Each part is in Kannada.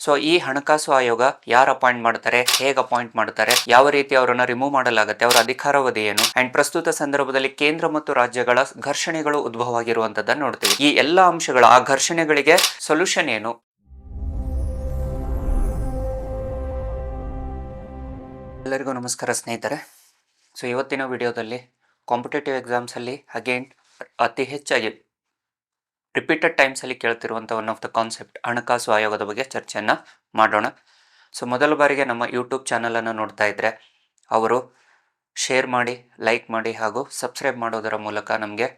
ಸೊ ಈ ಹಣಕಾಸು ಆಯೋಗ ಯಾರು ಅಪಾಯಿಂಟ್ ಮಾಡ್ತಾರೆ, ಹೇಗೆ ಅಪಾಯಿಂಟ್ ಮಾಡ್ತಾರೆ, ಯಾವ ರೀತಿ ಅವರನ್ನ ರಿಮೂವ್ ಮಾಡಲಾಗುತ್ತೆ, ಅವರ ಅಧಿಕಾರಾವಧಿ ಏನು, ಅಂಡ್ ಪ್ರಸ್ತುತ ಸಂದರ್ಭದಲ್ಲಿ ಕೇಂದ್ರ ಮತ್ತು ರಾಜ್ಯಗಳ ಘರ್ಷಣೆಗಳು ಉದ್ಭವ ಆಗಿರುವಂತದ್ದನ್ನು ನೋಡ್ತೀವಿ. ಈ ಎಲ್ಲಾ ಅಂಶಗಳ ಆ ಘರ್ಷಣೆಗಳಿಗೆ ಸೊಲ್ಯೂಷನ್ ಏನು. ಎಲ್ಲರಿಗೂ ನಮಸ್ಕಾರ ಸ್ನೇಹಿತರೆ. ಸೊ ಇವತ್ತಿನ ವಿಡಿಯೋದಲ್ಲಿ ಕಾಂಪಿಟೇಟಿವ್ ಎಕ್ಸಾಮ್ಸ್ ಅಲ್ಲಿ ಅಗೇನ್ ಅತಿ ಹೆಚ್ಚಾಗಿ ರಿಪೀಟೆಡ್ ಟೈಮ್ಸ್ ಅಲ್ಲಿ ಕೇಳ್ತಿರುವಂಥ ಒನ್ ಆಫ್ ದ ಕಾನ್ಸೆಪ್ಟ್ ಹಣಕಾಸು ಆಯೋಗದ ಬಗ್ಗೆ ಚರ್ಚೆಯನ್ನು ಮಾಡೋಣ. ಸೊ ಮೊದಲ ಬಾರಿಗೆ ನಮ್ಮ ಯೂಟ್ಯೂಬ್ ಚಾನಲನ್ನು ನೋಡ್ತಾ ಇದ್ದರೆ ಅವರು ಶೇರ್ ಮಾಡಿ, ಲೈಕ್ ಮಾಡಿ ಹಾಗೂ ಸಬ್ಸ್ಕ್ರೈಬ್ ಮಾಡೋದರ ಮೂಲಕ ನಮಗೆ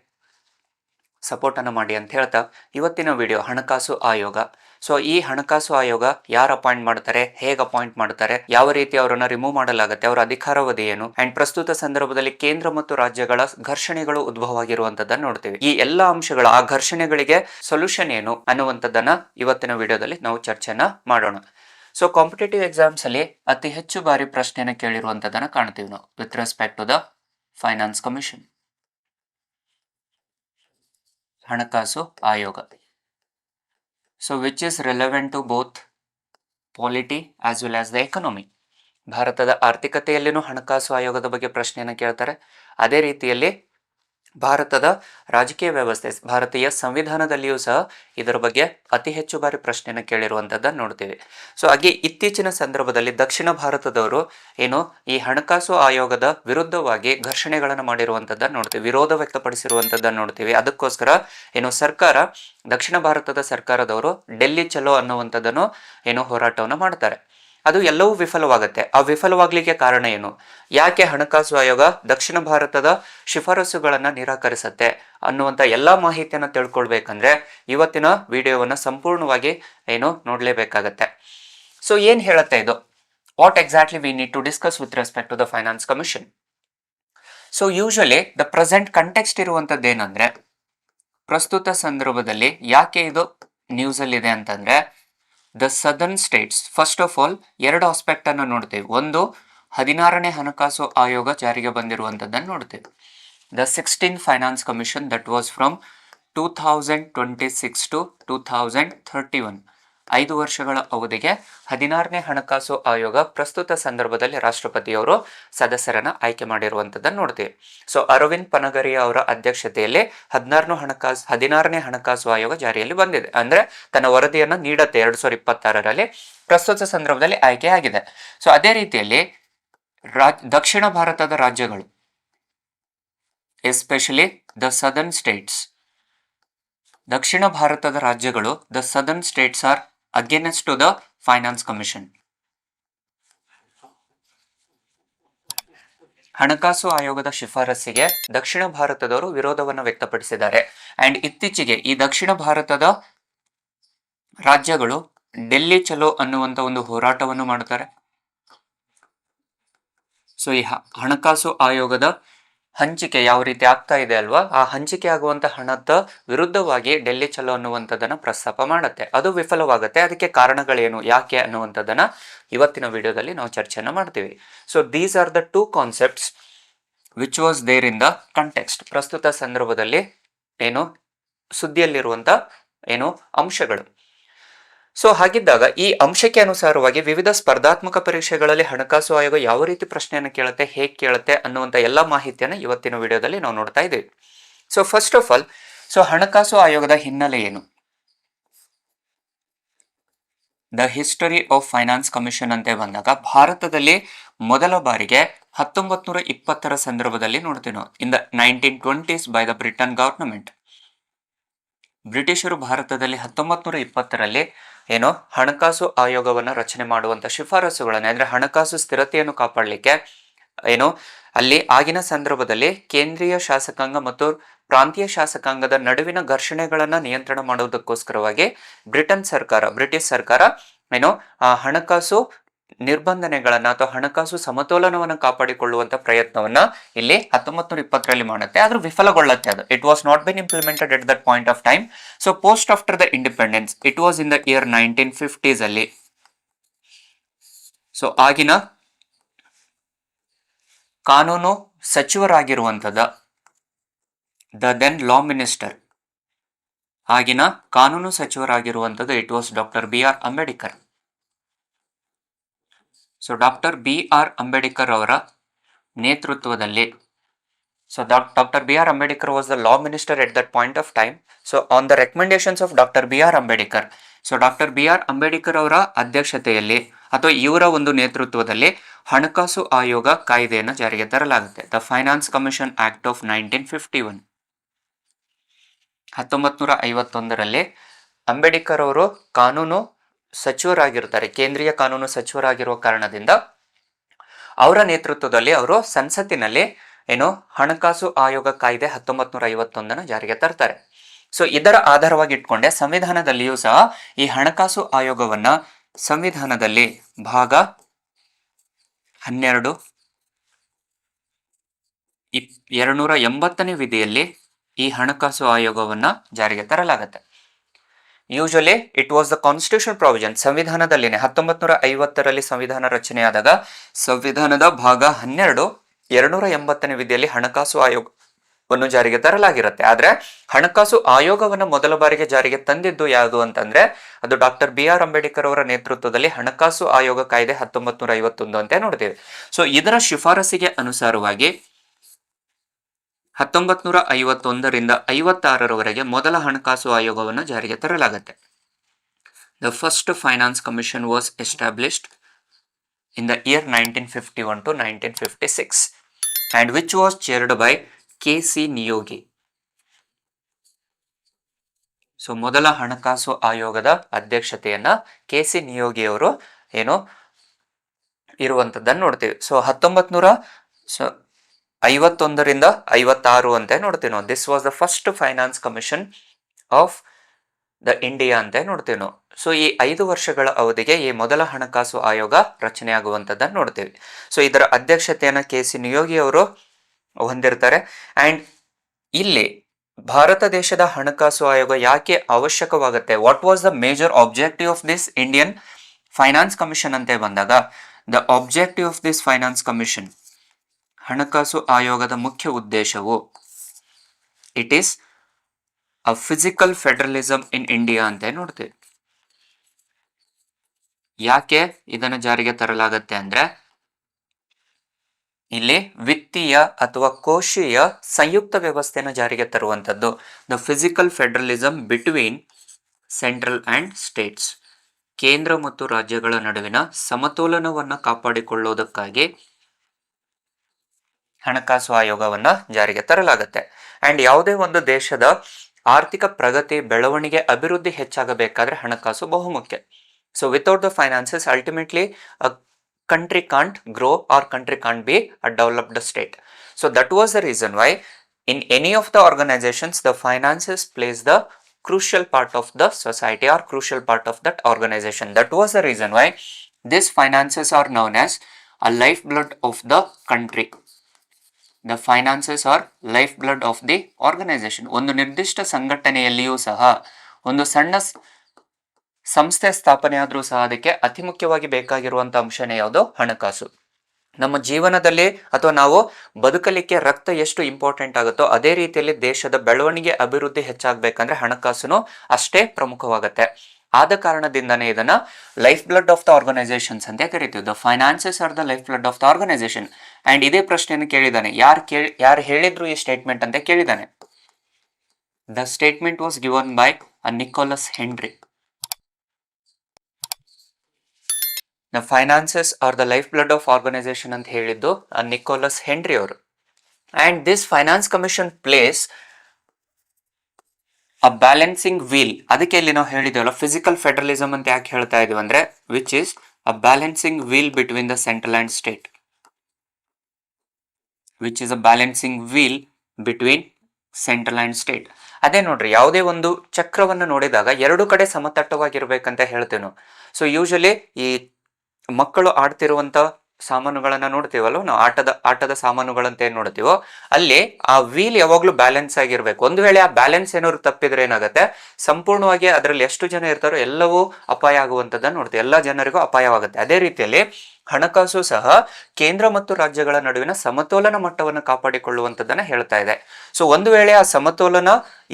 ಸಪೋರ್ಟನ್ನು ಮಾಡಿ ಅಂತ ಹೇಳ್ತಾ ಇವತ್ತಿನ ವಿಡಿಯೋ ಹಣಕಾಸು ಆಯೋಗ. ಸೊ ಈ ಹಣಕಾಸು ಆಯೋಗ ಯಾರು ಅಪಾಯಿಂಟ್ ಮಾಡ್ತಾರೆ, ಹೇಗೆ ಅಪಾಯಿಂಟ್ ಮಾಡ್ತಾರೆ, ಯಾವ ರೀತಿ ಅವರನ್ನ ರಿಮೂವ್ ಮಾಡಲಾಗುತ್ತೆ, ಅವರ ಅಧಿಕಾರಾವಧಿ ಏನು, ಅಂಡ್ ಪ್ರಸ್ತುತ ಸಂದರ್ಭದಲ್ಲಿ ಕೇಂದ್ರ ಮತ್ತು ರಾಜ್ಯಗಳ ಘರ್ಷಣೆಗಳು ಉದ್ಭವ ಆಗಿರುವಂತದ್ದನ್ನು ನೋಡ್ತೀವಿ. ಈ ಎಲ್ಲಾ ಅಂಶಗಳ ಆ ಘರ್ಷಣೆಗಳಿಗೆ ಸೊಲ್ಯೂಷನ್ ಏನು ಅನ್ನುವಂಥದ್ದನ್ನ ಇವತ್ತಿನ ವಿಡಿಯೋದಲ್ಲಿ ನಾವು ಚರ್ಚೆನ ಮಾಡೋಣ. ಸೊ ಕಾಂಪಿಟೇಟಿವ್ ಎಕ್ಸಾಮ್ಸ್ ಅಲ್ಲಿ ಅತಿ ಹೆಚ್ಚು ಬಾರಿ ಪ್ರಶ್ನೆಯನ್ನು ಕೇಳಿರುವಂತದ್ದನ್ನ ಕಾಣ್ತೀವಿ ನಾವು with respect to the finance commission, ಹಣಕಾಸು ಆಯೋಗ. So which is relevant to both polity as well as the economy. ಭಾರತದ ಆರ್ಥಿಕತೆಯಲ್ಲಿನೂ ಹಣಕಾಸು ಆಯೋಗದ ಬಗ್ಗೆ ಪ್ರಶ್ನೆಯನ್ನು ಕೇಳ್ತಾರೆ. ಅದೇ ರೀತಿಯಲ್ಲಿ ಭಾರತದ ರಾಜಕೀಯ ವ್ಯವಸ್ಥೆ, ಭಾರತೀಯ ಸಂವಿಧಾನದಲ್ಲಿಯೂ ಸಹ ಇದರ ಬಗ್ಗೆ ಅತಿ ಹೆಚ್ಚು ಬಾರಿ ಪ್ರಶ್ನೆಯನ್ನು ಕೇಳಿರುವಂಥದ್ದನ್ನು ನೋಡ್ತೀವಿ. ಸೊ ಹಾಗೆ ಇತ್ತೀಚಿನ ಸಂದರ್ಭದಲ್ಲಿ ದಕ್ಷಿಣ ಭಾರತದವರು ಏನು ಈ ಹಣಕಾಸು ಆಯೋಗದ ವಿರುದ್ಧವಾಗಿ ಘರ್ಷಣೆಗಳನ್ನು ಮಾಡಿರುವಂಥದ್ದನ್ನು ನೋಡ್ತೀವಿ, ವಿರೋಧ ವ್ಯಕ್ತಪಡಿಸಿರುವಂಥದ್ದನ್ನು ನೋಡ್ತೀವಿ. ಅದಕ್ಕೋಸ್ಕರ ಏನು ಸರ್ಕಾರ, ದಕ್ಷಿಣ ಭಾರತದ ಸರ್ಕಾರದವರು ಡೆಲ್ಲಿ ಚಲೋ ಅನ್ನುವಂಥದ್ದನ್ನು ಏನು ಹೋರಾಟವನ್ನು ಮಾಡ್ತಾರೆ. ಅದು ಎಲ್ಲವೂ ವಿಫಲವಾಗುತ್ತೆ. ಆ ವಿಫಲವಾಗ್ಲಿಕ್ಕೆ ಕಾರಣ ಏನು, ಯಾಕೆ ಹಣಕಾಸು ಆಯೋಗ ದಕ್ಷಿಣ ಭಾರತದ ಶಿಫಾರಸುಗಳನ್ನು ನಿರಾಕರಿಸುತ್ತೆ ಅನ್ನುವಂಥ ಎಲ್ಲ ಮಾಹಿತಿಯನ್ನು ತಿಳ್ಕೊಳ್ಬೇಕಂದ್ರೆ ಇವತ್ತಿನ ವಿಡಿಯೋವನ್ನು ಸಂಪೂರ್ಣವಾಗಿ ಏನು ನೋಡಲೇಬೇಕಾಗತ್ತೆ. ಸೊ ಏನು ಹೇಳುತ್ತೆ ಇದು, what exactly we need to discuss with respect to the finance Commission. So usually the present context ಇರುವಂಥದ್ದು ಏನಂದ್ರೆ, ಪ್ರಸ್ತುತ ಸಂದರ್ಭದಲ್ಲಿ ಯಾಕೆ ಇದು ನ್ಯೂಸಲ್ಲಿದೆ ಅಂತಂದ್ರೆ, the southern states first of all ಎರಡು ಆಸ್ಪೆಕ್ಟ್ ಅನ್ನು ನೋಡ್ತೇವೆ. ಒಂದು 16ನೇ ಹಣಕಾಸು ಆಯೋಗ ಜಾರಿಗೆ ಬಂದಿರುವಂಥದ್ದನ್ನು ನೋಡ್ತೇವೆ. The 16th Finance Commission that was from 2026 to 2031, 5 ವರ್ಷಗಳ ಅವಧಿಗೆ 16ನೇ ಹಣಕಾಸು ಆಯೋಗ ಪ್ರಸ್ತುತ ಸಂದರ್ಭದಲ್ಲಿ ರಾಷ್ಟ್ರಪತಿಯವರು ಸದಸ್ಯರನ್ನ ಆಯ್ಕೆ ಮಾಡಿರುವಂಥದ್ದನ್ನು ನೋಡ್ತೀವಿ. ಸೊ ಅರವಿಂದ್ ಪನಗರಿಯ ಅವರ ಅಧ್ಯಕ್ಷತೆಯಲ್ಲಿ 16ನೇ ಹಣಕಾಸು ಆಯೋಗ ಜಾರಿಯಲ್ಲಿ ಬಂದಿದೆ. ಅಂದ್ರೆ ತನ್ನ ವರದಿಯನ್ನು ನೀಡುತ್ತೆ 2026ರಲ್ಲಿ, ಪ್ರಸ್ತುತ ಸಂದರ್ಭದಲ್ಲಿ ಆಯ್ಕೆ ಆಗಿದೆ. ಸೊ ಅದೇ ರೀತಿಯಲ್ಲಿ ದಕ್ಷಿಣ ಭಾರತದ ರಾಜ್ಯಗಳು, ಎಸ್ಪೆಷಲಿ ದ ಸದರ್ನ್ ಸ್ಟೇಟ್ಸ್, ದಕ್ಷಿಣ ಭಾರತದ ರಾಜ್ಯಗಳು, the southern states are against to the finance commission. ಹಣಕಾಸು ಆಯೋಗದ ಶಿಫಾರಸ್ಸಿಗೆ ದಕ್ಷಿಣ ಭಾರತದವರು ವಿರೋಧವನ್ನು ವ್ಯಕ್ತಪಡಿಸಿದ್ದಾರೆ. ಅಂಡ್ ಇತ್ತೀಚೆಗೆ ಈ ದಕ್ಷಿಣ ಭಾರತದ ರಾಜ್ಯಗಳು ಡೆಲ್ಲಿ ಚಲೋ ಅನ್ನುವಂಥ ಒಂದು ಹೋರಾಟವನ್ನು ಮಾಡ್ತಾರೆ. ಸೊ ಈ ಹಣಕಾಸು ಆಯೋಗದ ಹಂಚಿಕೆ ಯಾವ ರೀತಿ ಆಗ್ತಾ ಇದೆ ಅಲ್ವಾ, ಆ ಹಂಚಿಕೆ ಆಗುವಂತ ಹಣದ ವಿರುದ್ಧವಾಗಿ ಡೆಲ್ಲಿ ಚಲೋ ಅನ್ನುವಂಥದ್ದನ್ನ ಪ್ರಸ್ತಾಪ ಮಾಡುತ್ತೆ. ಅದು ವಿಫಲವಾಗುತ್ತೆ. ಅದಕ್ಕೆ ಕಾರಣಗಳೇನು, ಯಾಕೆ ಅನ್ನುವಂಥದ್ದನ್ನ ಇವತ್ತಿನ ವಿಡಿಯೋದಲ್ಲಿ ನಾವು ಚರ್ಚೆನ ಮಾಡ್ತೀವಿ. So these are the two concepts which was there in the context. ಪ್ರಸ್ತುತ ಸಂದರ್ಭದಲ್ಲಿ ಏನು ಸುದ್ದಿಯಲ್ಲಿರುವಂತ ಏನು ಅಂಶಗಳು. ಸೊ ಹಾಗಿದ್ದಾಗ ಈ ಅಂಶಕ್ಕೆ ಅನುಸಾರವಾಗಿ ವಿವಿಧ ಸ್ಪರ್ಧಾತ್ಮಕ ಪರೀಕ್ಷೆಗಳಲ್ಲಿ ಹಣಕಾಸು ಆಯೋಗ ಯಾವ ರೀತಿ ಪ್ರಶ್ನೆಯನ್ನು ಕೇಳುತ್ತೆ, ಹೇಗೆ ಕೇಳುತ್ತೆ ಅನ್ನುವಂಥ ಎಲ್ಲ ಮಾಹಿತಿಯನ್ನು ಇವತ್ತಿನ ವಿಡಿಯೋದಲ್ಲಿ ನಾವು ನೋಡ್ತಾ ಇದ್ದೀವಿ. So first of all, so ಹಣಕಾಸು ಆಯೋಗದ ಹಿನ್ನೆಲೆ ಏನು, the history of finance commission ಅಂತ ಬಂದಾಗ ಭಾರತದಲ್ಲಿ ಮೊದಲ ಬಾರಿಗೆ 1920ರ ಸಂದರ್ಭದಲ್ಲಿ ನೋಡ್ತೀವಿ ನಾವು, in the 1920s by the Britain government. ಬ್ರಿಟಿಷರು ಭಾರತದಲ್ಲಿ 1920ರಲ್ಲಿ ಏನು ಹಣಕಾಸು ಆಯೋಗವನ್ನು ರಚನೆ ಮಾಡುವಂತ ಶಿಫಾರಸುಗಳನ್ನು, ಅಂದ್ರೆ ಹಣಕಾಸು ಸ್ಥಿರತೆಯನ್ನು ಕಾಪಾಡಲಿಕ್ಕೆ ಏನು ಅಲ್ಲಿ ಆಗಿನ ಸಂದರ್ಭದಲ್ಲಿ ಕೇಂದ್ರೀಯ ಶಾಸಕಾಂಗ ಮತ್ತು ಪ್ರಾಂತೀಯ ಶಾಸಕಾಂಗದ ನಡುವಿನ ಘರ್ಷಣೆಗಳನ್ನ ನಿಯಂತ್ರಣ ಮಾಡುವುದಕ್ಕೋಸ್ಕರವಾಗಿ ಬ್ರಿಟಿಷ್ ಸರ್ಕಾರ ಏನು ಹಣಕಾಸು ನಿರ್ಬಂಧನೆಗಳನ್ನ ಅಥವಾ ಹಣಕಾಸು ಸಮತೋಲನವನ್ನು ಕಾಪಾಡಿಕೊಳ್ಳುವಂತ ಪ್ರಯತ್ನವನ್ನ ಇಲ್ಲಿ 1920ರಲ್ಲಿ ಮಾಡುತ್ತೆ. ಆದ್ರೂ ವಿಫಲಗೊಳ್ಳುತ್ತೆ ಅದು. It was not been implemented at that point of time. So post after the independence, it was in the year 1950s ಅಲ್ಲಿ. ಸೊ ಆಗಿನ ಕಾನೂನು ಸಚಿವರಾಗಿರುವಂತದ ದ ದೆನ್ ಲಾ ಮಿನಿಸ್ಟರ್, ಆಗಿನ ಕಾನೂನು ಸಚಿವರಾಗಿರುವಂತದ್ದು it was doctor BR Ambedkar. So doctor B R Ambedkar ಅವರ ನೇತೃತ್ವದಲ್ಲಿ, so Dr. B.R. Ambedkar was the law minister at that point of time. So on the recommendations of Dr. B.R. Ambedkar, so Dr. B.R. Ambedkar ಅವರ ಅಧ್ಯಕ್ಷತೆಯಲ್ಲಿ ಅಥವಾ ಇವರ ಒಂದು ನೇತೃತ್ವದಲ್ಲಿ ಹಣಕಾಸು ಆಯೋಗ ಕಾಯ್ದೆಯನ್ನು ಜಾರಿಗೆ ತರಲಾಗುತ್ತೆ. The finance commission act of 1951, 1951ರಲ್ಲಿ ಅಂಬೇಡ್ಕರ್ ಅವರು ಕಾನೂನು ಸಚಿವರಾಗಿರ್ತಾರೆ, ಕೇಂದ್ರೀಯ ಕಾನೂನು ಸಚಿವರಾಗಿರುವ ಕಾರಣದಿಂದ ಅವರ ನೇತೃತ್ವದಲ್ಲಿ ಅವರು ಸಂಸತ್ತಿನಲ್ಲಿ ಏನು ಹಣಕಾಸು ಆಯೋಗ ಕಾಯ್ದೆ 1951 ಜಾರಿಗೆ ತರ್ತಾರೆ. ಸೊ ಇದರ ಆಧಾರವಾಗಿ ಇಟ್ಕೊಂಡೆ ಸಂವಿಧಾನದಲ್ಲಿಯೂ ಸಹ ಈ ಹಣಕಾಸು ಆಯೋಗವನ್ನ ಸಂವಿಧಾನದಲ್ಲಿ ಭಾಗ 12 280ನೇ ವಿಧಿಯಲ್ಲಿ ಈ ಹಣಕಾಸು ಆಯೋಗವನ್ನ ಜಾರಿಗೆ ತರಲಾಗುತ್ತೆ. Usually it was the constitution provision, ಸಂವಿಧಾನದಲ್ಲಿನೇ 1950ರಲ್ಲಿ ಸಂವಿಧಾನ ರಚನೆಯಾದಾಗ ಸಂವಿಧಾನದ ಭಾಗ 12 280ನೇ ವಿಧಿಯಲ್ಲಿ ಹಣಕಾಸು ಆಯೋಗವನ್ನು ಜಾರಿಗೆ ತರಲಾಗಿರುತ್ತೆ. ಆದ್ರೆ ಹಣಕಾಸು ಆಯೋಗವನ್ನು ಮೊದಲ ಬಾರಿಗೆ ಜಾರಿಗೆ ತಂದಿದ್ದು ಯಾವುದು ಅಂತಂದ್ರೆ ಅದು ಡಾಕ್ಟರ್ ಬಿ ಆರ್ ಅಂಬೇಡ್ಕರ್ ಅವರ ನೇತೃತ್ವದಲ್ಲಿ ಹಣಕಾಸು ಆಯೋಗ ಕಾಯ್ದೆ 1951 ಅಂತ ನೋಡ್ತೀವಿ. ಸೊ ಇದರ ಶಿಫಾರಸಿಗೆ ಅನುಸಾರವಾಗಿ 1951ರಿಂದ 56ರವರೆಗೆ ಮೊದಲ ಹಣಕಾಸು ಆಯೋಗವನ್ನು ಜಾರಿಗೆ ತರಲಾಗುತ್ತೆ. The first finance commission was established in the year 1951 to 1956 and which was chaired by K.C. Niyogi. So ಮೊದಲ ಹಣಕಾಸು ಆಯೋಗದ ಅಧ್ಯಕ್ಷತೆಯನ್ನ ಕೆ.ಸಿ. ನಿಯೋಗಿ ಅವರು ಏನು ಇರುವಂತದ್ದನ್ನು ನೋಡ್ತೀವಿ. ಸೊ 1951ರಿಂದ 56 ಅಂತ ನೋಡ್ತೀವಿ ನಾವು. This was the first finance commission of the India ಅಂತ ನೋಡ್ತೀವಿ ನಾವು. ಸೊ ಈ 5 ವರ್ಷಗಳ ಅವಧಿಗೆ ಈ ಮೊದಲ ಹಣಕಾಸು ಆಯೋಗ ರಚನೆಯಾಗುವಂಥದ್ದನ್ನು ನೋಡ್ತೀವಿ. ಸೊ ಇದರ ಅಧ್ಯಕ್ಷತೆಯನ್ನ ಕೆ.ಸಿ. ನಿಯೋಗಿ ಅವರು ಹೊಂದಿರ್ತಾರೆ. ಅಂಡ್ ಇಲ್ಲಿ ಭಾರತ ದೇಶದ ಹಣಕಾಸು ಆಯೋಗ ಯಾಕೆ ಅವಶ್ಯಕವಾಗುತ್ತೆ, what was the major objective of this Indian finance commission ಅಂತ ಬಂದಾಗ, the objective of this finance commission, ಹಣಕಾಸು ಆಯೋಗದ ಮುಖ್ಯ ಉದ್ದೇಶವು it is a fiscal federalism in India ಅಂತ ನೋಡ್ತೀವಿ. ಯಾಕೆ ಇದನ್ನು ಜಾರಿಗೆ ತರಲಾಗತ್ತೆ ಅಂದ್ರೆ ಇಲ್ಲಿ ವಿತ್ತೀಯ ಅಥವಾ ಕೋಶೀಯ ಸಂಯುಕ್ತ ವ್ಯವಸ್ಥೆನ ಜಾರಿಗೆ ತರುವಂಥದ್ದು. The fiscal federalism between central and states, ಕೇಂದ್ರ ಮತ್ತು ರಾಜ್ಯಗಳ ನಡುವಿನ ಸಮತೋಲನವನ್ನು ಕಾಪಾಡಿಕೊಳ್ಳುವುದಕ್ಕಾಗಿ ಹಣಕಾಸು ಆಯೋಗವನ್ನ ಜಾರಿಗೆ ತರಲಾಗುತ್ತೆ. ಅಂಡ್ ಯಾವುದೇ ಒಂದು ದೇಶದ ಆರ್ಥಿಕ ಪ್ರಗತಿ, ಬೆಳವಣಿಗೆ, ಅಭಿವೃದ್ಧಿ ಹೆಚ್ಚಾಗಬೇಕಾದ್ರೆ ಹಣಕಾಸು ಬಹುಮುಖ್ಯ. So without the finances ultimately a country can't grow or country can't be a developed state. So that was the reason why in any of the organizations the finances plays the crucial part of the society or crucial part of that organization. That was the reason why these finances are known as a lifeblood of the country. The finances are lifeblood of the organization. ಒಂದು ನಿರ್ದಿಷ್ಟ ಸಂಘಟನೆಯಲ್ಲಿಯೂ ಸಹ ಒಂದು ಸಣ್ಣ ಸಂಸ್ಥೆ ಸ್ಥಾಪನೆ ಆದ್ರೂ ಸಹ ಅದಕ್ಕೆ ಅತಿ ಮುಖ್ಯವಾಗಿ ಬೇಕಾಗಿರುವಂತ ಅಂಶನೇ ಯಾವುದು, ಹಣಕಾಸು. ನಮ್ಮ ಜೀವನದಲ್ಲಿ ಅಥವಾ ನಾವು ಬದುಕಲಿಕ್ಕೆ ರಕ್ತ ಎಷ್ಟು ಇಂಪಾರ್ಟೆಂಟ್ ಆಗುತ್ತೋ ಅದೇ ರೀತಿಯಲ್ಲಿ ದೇಶದ ಬೆಳವಣಿಗೆ, ಅಭಿವೃದ್ಧಿ ಹೆಚ್ಚಾಗಬೇಕಂದ್ರೆ ಹಣಕಾಸುನು ಅಷ್ಟೇ ಪ್ರಮುಖವಾಗುತ್ತೆ. ಆದ ಕಾರಣದಿಂದನೇ ಇದನ್ನ life blood of the organisations ಅಂತ ಕರಿತೀವಿ. The finances are the life blood of the organisation. And ಇದೇ ಪ್ರಶ್ನೆಯನ್ನು ಕೇಳಿದ್ದಾನೆ, ಯಾರು ಹೇಳಿದ್ರು ಈ ಸ್ಟೇಟ್ಮೆಂಟ್ ಅಂತ ಕೇಳಿದ್ದಾನೆ. The statement was given by Nicholas Henry. The finances are the life blood of organisation ಅಂತ ಹೇಳಿದ್ದು ನಿಕೋಲಸ್ ಹೆನ್ರಿ ಅವರು. And this finance commission plays a balancing wheel. ಅದಕ್ಕೆ ಇಲ್ಲಿ ನಾವು ಹೇಳಿದೇವಲ್ಲ ಫಿಸಿಕಲ್ ಫೆಡರಲಿಸಮ್ ಅಂತ ಯಾಕೆ ಹೇಳ್ತಾ ಇದೀವಿ ಅಂದ್ರೆ which is a balancing wheel between the central and state, which is a balancing wheel between central and state. ಅದೇ ನೋಡ್ರಿ, ಯಾವುದೇ ಒಂದು ಚಕ್ರವನ್ನು ನೋಡಿದಾಗ ಎರಡು ಕಡೆ ಸಮತಟ್ಟವಾಗಿರ್ಬೇಕಂತ ಹೇಳ್ತೇವೆ ನಾವು. ಸೊ ಯೂಶಲಿ ಈ ಮಕ್ಕಳು ಆಡ್ತಿರುವಂತ ಸಾಮಾನುಗಳನ್ನ ನೋಡ್ತೀವಲ್ಲ ನಾವು, ಆಟದ ಸಾಮಾನುಗಳಂತ ಏನ್ ನೋಡ್ತೀವೋ ಅಲ್ಲಿ ಆ ವೀಲ್ ಯಾವಾಗ್ಲೂ ಬ್ಯಾಲೆನ್ಸ್ ಆಗಿರ್ಬೇಕು. ಒಂದು ವೇಳೆ ಆ ಬ್ಯಾಲೆನ್ಸ್ ಏನಾದ್ರು ತಪ್ಪಿದ್ರೆ ಏನಾಗುತ್ತೆ, ಸಂಪೂರ್ಣವಾಗಿ ಅದರಲ್ಲಿ ಎಷ್ಟು ಜನ ಇರ್ತಾರೋ ಎಲ್ಲವೂ ಅಪಾಯ ಆಗುವಂತದ್ದನ್ನ ನೋಡ್ತೀವಿ, ಎಲ್ಲ ಜನರಿಗೂ ಅಪಾಯವಾಗುತ್ತೆ. ಅದೇ ರೀತಿಯಲ್ಲಿ ಹಣಕಾಸು ಸಹ ಕೇಂದ್ರ ಮತ್ತು ರಾಜ್ಯಗಳ ನಡುವಿನ ಸಮತೋಲನ ಮಟ್ಟವನ್ನು ಕಾಪಾಡಿಕೊಳ್ಳುವಂತದ್ದನ್ನ ಹೇಳ್ತಾ ಇದೆ. ಸೊ ಒಂದು ವೇಳೆ ಆ ಸಮತೋಲನ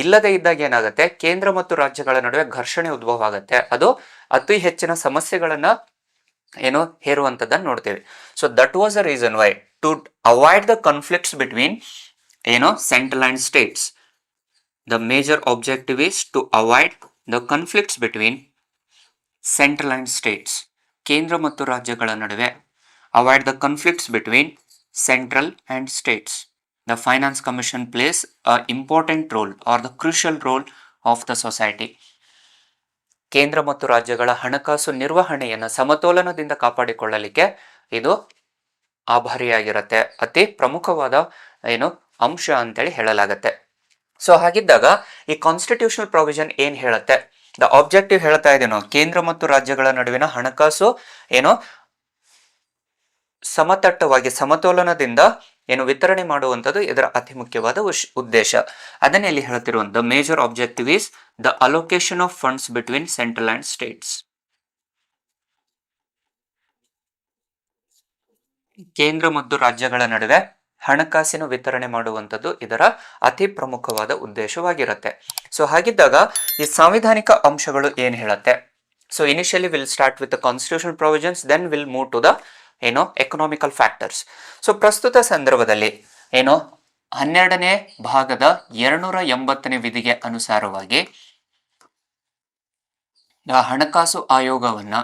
ಇಲ್ಲದೆ ಇದ್ದಾಗ ಏನಾಗುತ್ತೆ, ಕೇಂದ್ರ ಮತ್ತು ರಾಜ್ಯಗಳ ನಡುವೆ ಘರ್ಷಣೆ ಉದ್ಭವ ಆಗುತ್ತೆ. ಅದು ಅತಿ ಹೆಚ್ಚಿನ ಸಮಸ್ಯೆಗಳನ್ನ ಹೇರುವಂಥದ್ದನ್ನು ನೋಡ್ತೇವೆ. So that was a reason why to avoid the conflicts between central and states. The major objective is to avoid the conflicts between central and states. ಕೇಂದ್ರ ಮತ್ತು ರಾಜ್ಯಗಳ ನಡುವೆ avoid the conflicts between central and states. The Finance Commission plays an important role or the crucial role of the society. ಕೇಂದ್ರ ಮತ್ತು ರಾಜ್ಯಗಳ ಹಣಕಾಸು ನಿರ್ವಹಣೆಯನ್ನು ಸಮತೋಲನದಿಂದ ಕಾಪಾಡಿಕೊಳ್ಳಲಿಕ್ಕೆ ಇದು ಆಭಾರಿಯಾಗಿರುತ್ತೆ, ಅತಿ ಪ್ರಮುಖವಾದ ಅಂಶ ಅಂತೇಳಿ ಹೇಳಲಾಗತ್ತೆ. ಸೊ ಹಾಗಿದ್ದಾಗ ಈ ಕಾನ್ಸ್ಟಿಟ್ಯೂಷನಲ್ ಪ್ರಾವಿಷನ್ ಏನ್ ಹೇಳುತ್ತೆ, ದ ಆಬ್ಜೆಕ್ಟಿವ್ ಹೇಳ್ತಾ ಇದೇನೋ ಕೇಂದ್ರ ಮತ್ತು ರಾಜ್ಯಗಳ ನಡುವಿನ ಹಣಕಾಸು ಸಮತಟ್ಟವಾಗಿ ಸಮತೋಲನದಿಂದ ವಿತರಣೆ ಮಾಡುವಂಥದ್ದು ಇದರ ಅತಿ ಮುಖ್ಯವಾದ ಉದ್ದೇಶ. ಅದನ್ನೇ ಇಲ್ಲಿ ಹೇಳ್ತಿರುವಂತ the major objective is the allocation of funds between central and states. ಕೇಂದ್ರ ಮತ್ತು ರಾಜ್ಯಗಳ ನಡುವೆ ಹಣಕಾಸಿನ ವಿತರಣೆ ಮಾಡುವಂಥದ್ದು ಇದರ ಅತಿ ಪ್ರಮುಖವಾದ ಉದ್ದೇಶವಾಗಿರುತ್ತೆ. ಸೊ ಹಾಗಿದ್ದಾಗ ಈ ಸಾಂವಿಧಾನಿಕ ಅಂಶಗಳು ಏನ್ ಹೇಳುತ್ತೆ? So initially will start with the constitutional provisions, then will move to the economical factors. So ಪ್ರಸ್ತುತ ಸಂದರ್ಭದಲ್ಲಿ 12ನೇ ಭಾಗದ 280ನೇ ವಿಧಿಗೆ ಅನುಸಾರವಾಗಿ ಹಣಕಾಸು ಆಯೋಗವನ್ನ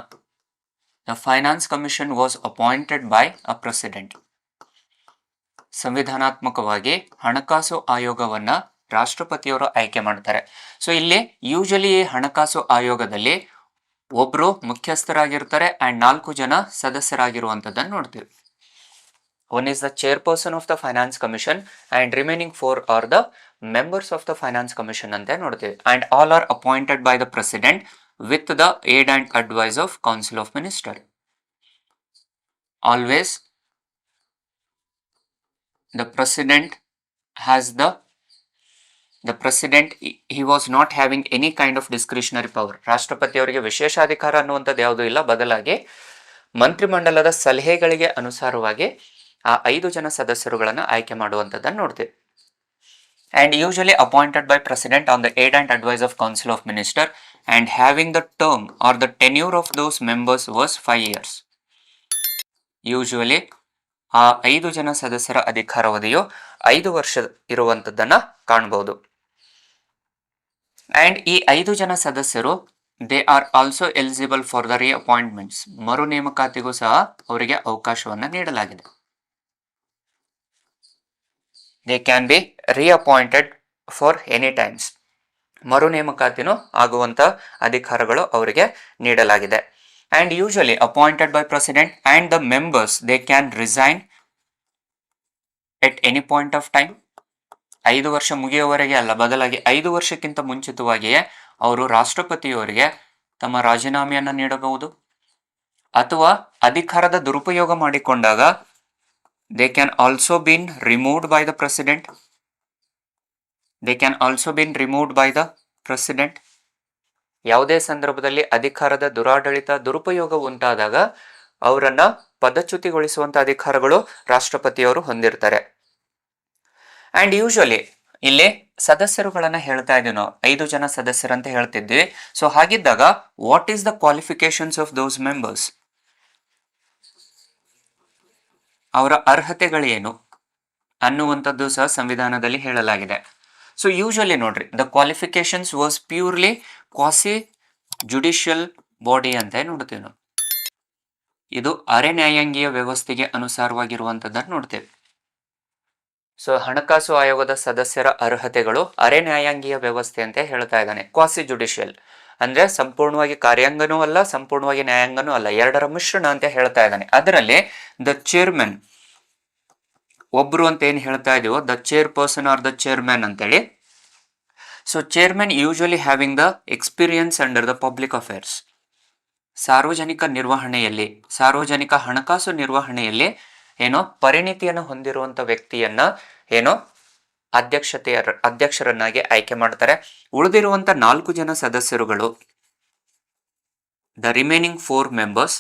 the finance commission was appointed by a president. ಸಂವಿಧಾನಾತ್ಮಕವಾಗಿ ಹಣಕಾಸು ಆಯೋಗವನ್ನ ರಾಷ್ಟ್ರಪತಿಯವರು ಆಯ್ಕೆ ಮಾಡ್ತಾರೆ. ಸೊ ಇಲ್ಲಿ ಯೂಶಲಿ ಹಣಕಾಸು ಆಯೋಗದಲ್ಲಿ ಒಬ್ರು ಮುಖ್ಯಸ್ಥರಾಗಿರ್ತಾರೆ ಅಂಡ್ 4 ಜನ ಸದಸ್ಯರಾಗಿರುವಂತದ್ದನ್ನು ನೋಡ್ತೀವಿ. One is the chairperson of the finance Commission and remaining 4 are the members of the finance commission ಅಂತ ನೋಡ್ತೀವಿ. And all are appointed by the president with the aid and advice of council of minister. Always the president has the president, he was not having any kind of discretionary power. ರಾಷ್ಟ್ರಪತಿಯವರಿಗೆ ವಿಶೇಷ ಅಧಿಕಾರ ಅನ್ನುವಂಥದ್ದು ಯಾವುದೂ ಇಲ್ಲ, ಬದಲಾಗಿ ಮಂತ್ರಿಮಂಡಲದ ಸಲಹೆಗಳಿಗೆ ಅನುಸಾರವಾಗಿ ಆ 5 ಜನ ಸದಸ್ಯರುಗಳನ್ನು ಆಯ್ಕೆ ಮಾಡುವಂಥದ್ದನ್ನು ನೋಡ್ತೀವಿ. and usually appointed by president on the aid and advice of council of minister and having the term or the tenure of those members was 5 years. usually ಆ 5 ಜನ ಸದಸ್ಯರ ಅಧಿಕಾರಾವಧಿಯು 5 ವರ್ಷ ಇರುವಂತದ್ದನ್ನ ಕಾಣಬಹುದು. ಅಂಡ್ ಈ 5 ಜನ ಸದಸ್ಯರು they are also eligible for the reappointments. ಮರು ನೇಮಕಾತಿಗೂ ಸಹ ಅವರಿಗೆ ಅವಕಾಶವನ್ನ ನೀಡಲಾಗಿದೆ. They can be reappointed for any times. ಮರು ನೇಮಕಾತಿನೂ ಆಗುವಂತ ಅಧಿಕಾರಗಳು ಅವರಿಗೆ ನೀಡಲಾಗಿದೆ. and usually appointed by president and the members they can resign at any point of time. 5 ವರ್ಷ ಮುಗಿಯುವವರೆಗೆ ಅಲ್ಲ, ಬದಲಾಗಿ 5 ವರ್ಷಕ್ಕಿಂತ ಮುಂಚಿತವಾಗಿಯೇ ಅವರು ರಾಷ್ಟ್ರಪತಿಯವರಿಗೆ ತಮ್ಮ ರಾಜೀನಾಮೆಯನ್ನ ನೀಡಬಹುದು, ಅಥವಾ ಅಧಿಕಾರದ ದುರುಪಯೋಗ ಮಾಡಿಕೊಂಡಾಗ they can also been removed by the president. they can also been removed by the president. ಯಾವುದೇ ಸಂದರ್ಭದಲ್ಲಿ ಅಧಿಕಾರದ ದುರಾಡಳಿತ ದುರುಪಯೋಗ ಉಂಟಾದಾಗ ಅವರನ್ನ ಪದಚ್ಯುತಿಗೊಳಿಸುವಂತ ಅಧಿಕಾರಗಳು ರಾಷ್ಟ್ರಪತಿಯವರು ಹೊಂದಿರ್ತಾರೆ. ಅಂಡ್ ಯೂಶಲಿ ಇಲ್ಲಿ ಸದಸ್ಯರುಗಳನ್ನ ಹೇಳ್ತಾ ಇದೀವಿ ನಾವು, 5 ಜನ ಸದಸ್ಯರಂತ ಹೇಳ್ತಿದ್ವಿ. ಸೊ ಹಾಗಿದ್ದಾಗ what is the qualifications of those members? ಅವರ ಅರ್ಹತೆಗಳೇನು ಅನ್ನುವಂಥದ್ದು ಸಹ ಸಂವಿಧಾನದಲ್ಲಿ ಹೇಳಲಾಗಿದೆ. ಸೊ ಯೂಶಲಿ ನೋಡ್ರಿ, the qualifications was purely quasi judicial body ಅಂತ ನೋಡ್ತೀವಿ ನಾವು. ಇದು ಅರೆ ನ್ಯಾಯಾಂಗೀಯ ವ್ಯವಸ್ಥೆಗೆ ಅನುಸಾರವಾಗಿರುವಂತದ್ದನ್ನು ನೋಡ್ತೇವೆ. ಸೊ ಹಣಕಾಸು ಆಯೋಗದ ಸದಸ್ಯರ ಅರ್ಹತೆಗಳು ಅರೆ ನ್ಯಾಯಾಂಗೀಯ ವ್ಯವಸ್ಥೆ ಅಂತ ಹೇಳ್ತಾ ಇದ್ದಾನೆ. ಕ್ವಾಸಿ ಜುಡಿಷಿಯಲ್ ಅಂದ್ರೆ ಸಂಪೂರ್ಣವಾಗಿ ಕಾರ್ಯಾಂಗನೂ ಅಲ್ಲ, ಸಂಪೂರ್ಣವಾಗಿ ನ್ಯಾಯಾಂಗನೂ ಅಲ್ಲ, ಎರಡರ ಮಿಶ್ರಣ ಅಂತ ಹೇಳ್ತಾ ಇದ್ದಾನೆ. ಅದರಲ್ಲಿ ದ ಚೇರ್ಮನ್ ಒಬ್ರು ಅಂತ ಏನ್ ಹೇಳ್ತಾ ಇದೀವೋ, the chair person or the chairman ಅಂತೇಳಿ. So chairman usually having the experience under the public affairs. ಸಾರ್ವಜನಿಕ ನಿರ್ವಹಣೆಯಲ್ಲಿ, ಸಾರ್ವಜನಿಕ ಹಣಕಾಸು ನಿರ್ವಹಣೆಯಲ್ಲಿ ಪರಿಣಿತಿಯನ್ನು ಹೊಂದಿರುವಂತ ವ್ಯಕ್ತಿಯನ್ನ ಅಧ್ಯಕ್ಷರನ್ನಾಗಿ ಆಯ್ಕೆ ಮಾಡ್ತಾರೆ. ಉಳಿದಿರುವಂತ 4 ಜನ ಸದಸ್ಯರುಗಳು, the remaining 4 members,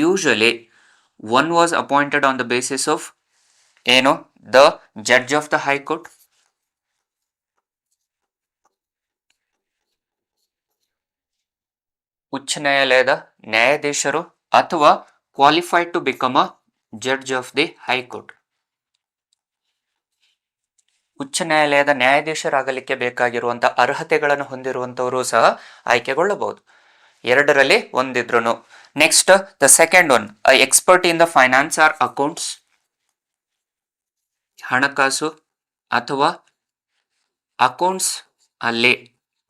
usually one was appointed on the basis of the judge of the high court, ಉಚ್ಚ ನ್ಯಾಯಾಲಯದ ನ್ಯಾಯಾಧೀಶರು, ಅಥವಾ qualified to become a judge of the high court. ಉಚ್ಚ ನ್ಯಾಯಾಲಯದ ನ್ಯಾಯಾಧೀಶರಾಗಲಿಕ್ಕೆ ಬೇಕಾಗಿರುವಂತಹ ಅರ್ಹತೆಗಳನ್ನು ಹೊಂದಿರುವಂತವರು ಸಹ ಆಯ್ಕೆಗೊಳ್ಳಬಹುದು. ಎರಡರಲ್ಲಿ ಒಂದಿದ್ರು. Next the second one, expert in the finance or accounts, ಹಣಕಾಸು ಅಥವಾ ಅಕೌಂಟ್ಸ್ ಅಲ್ಲಿ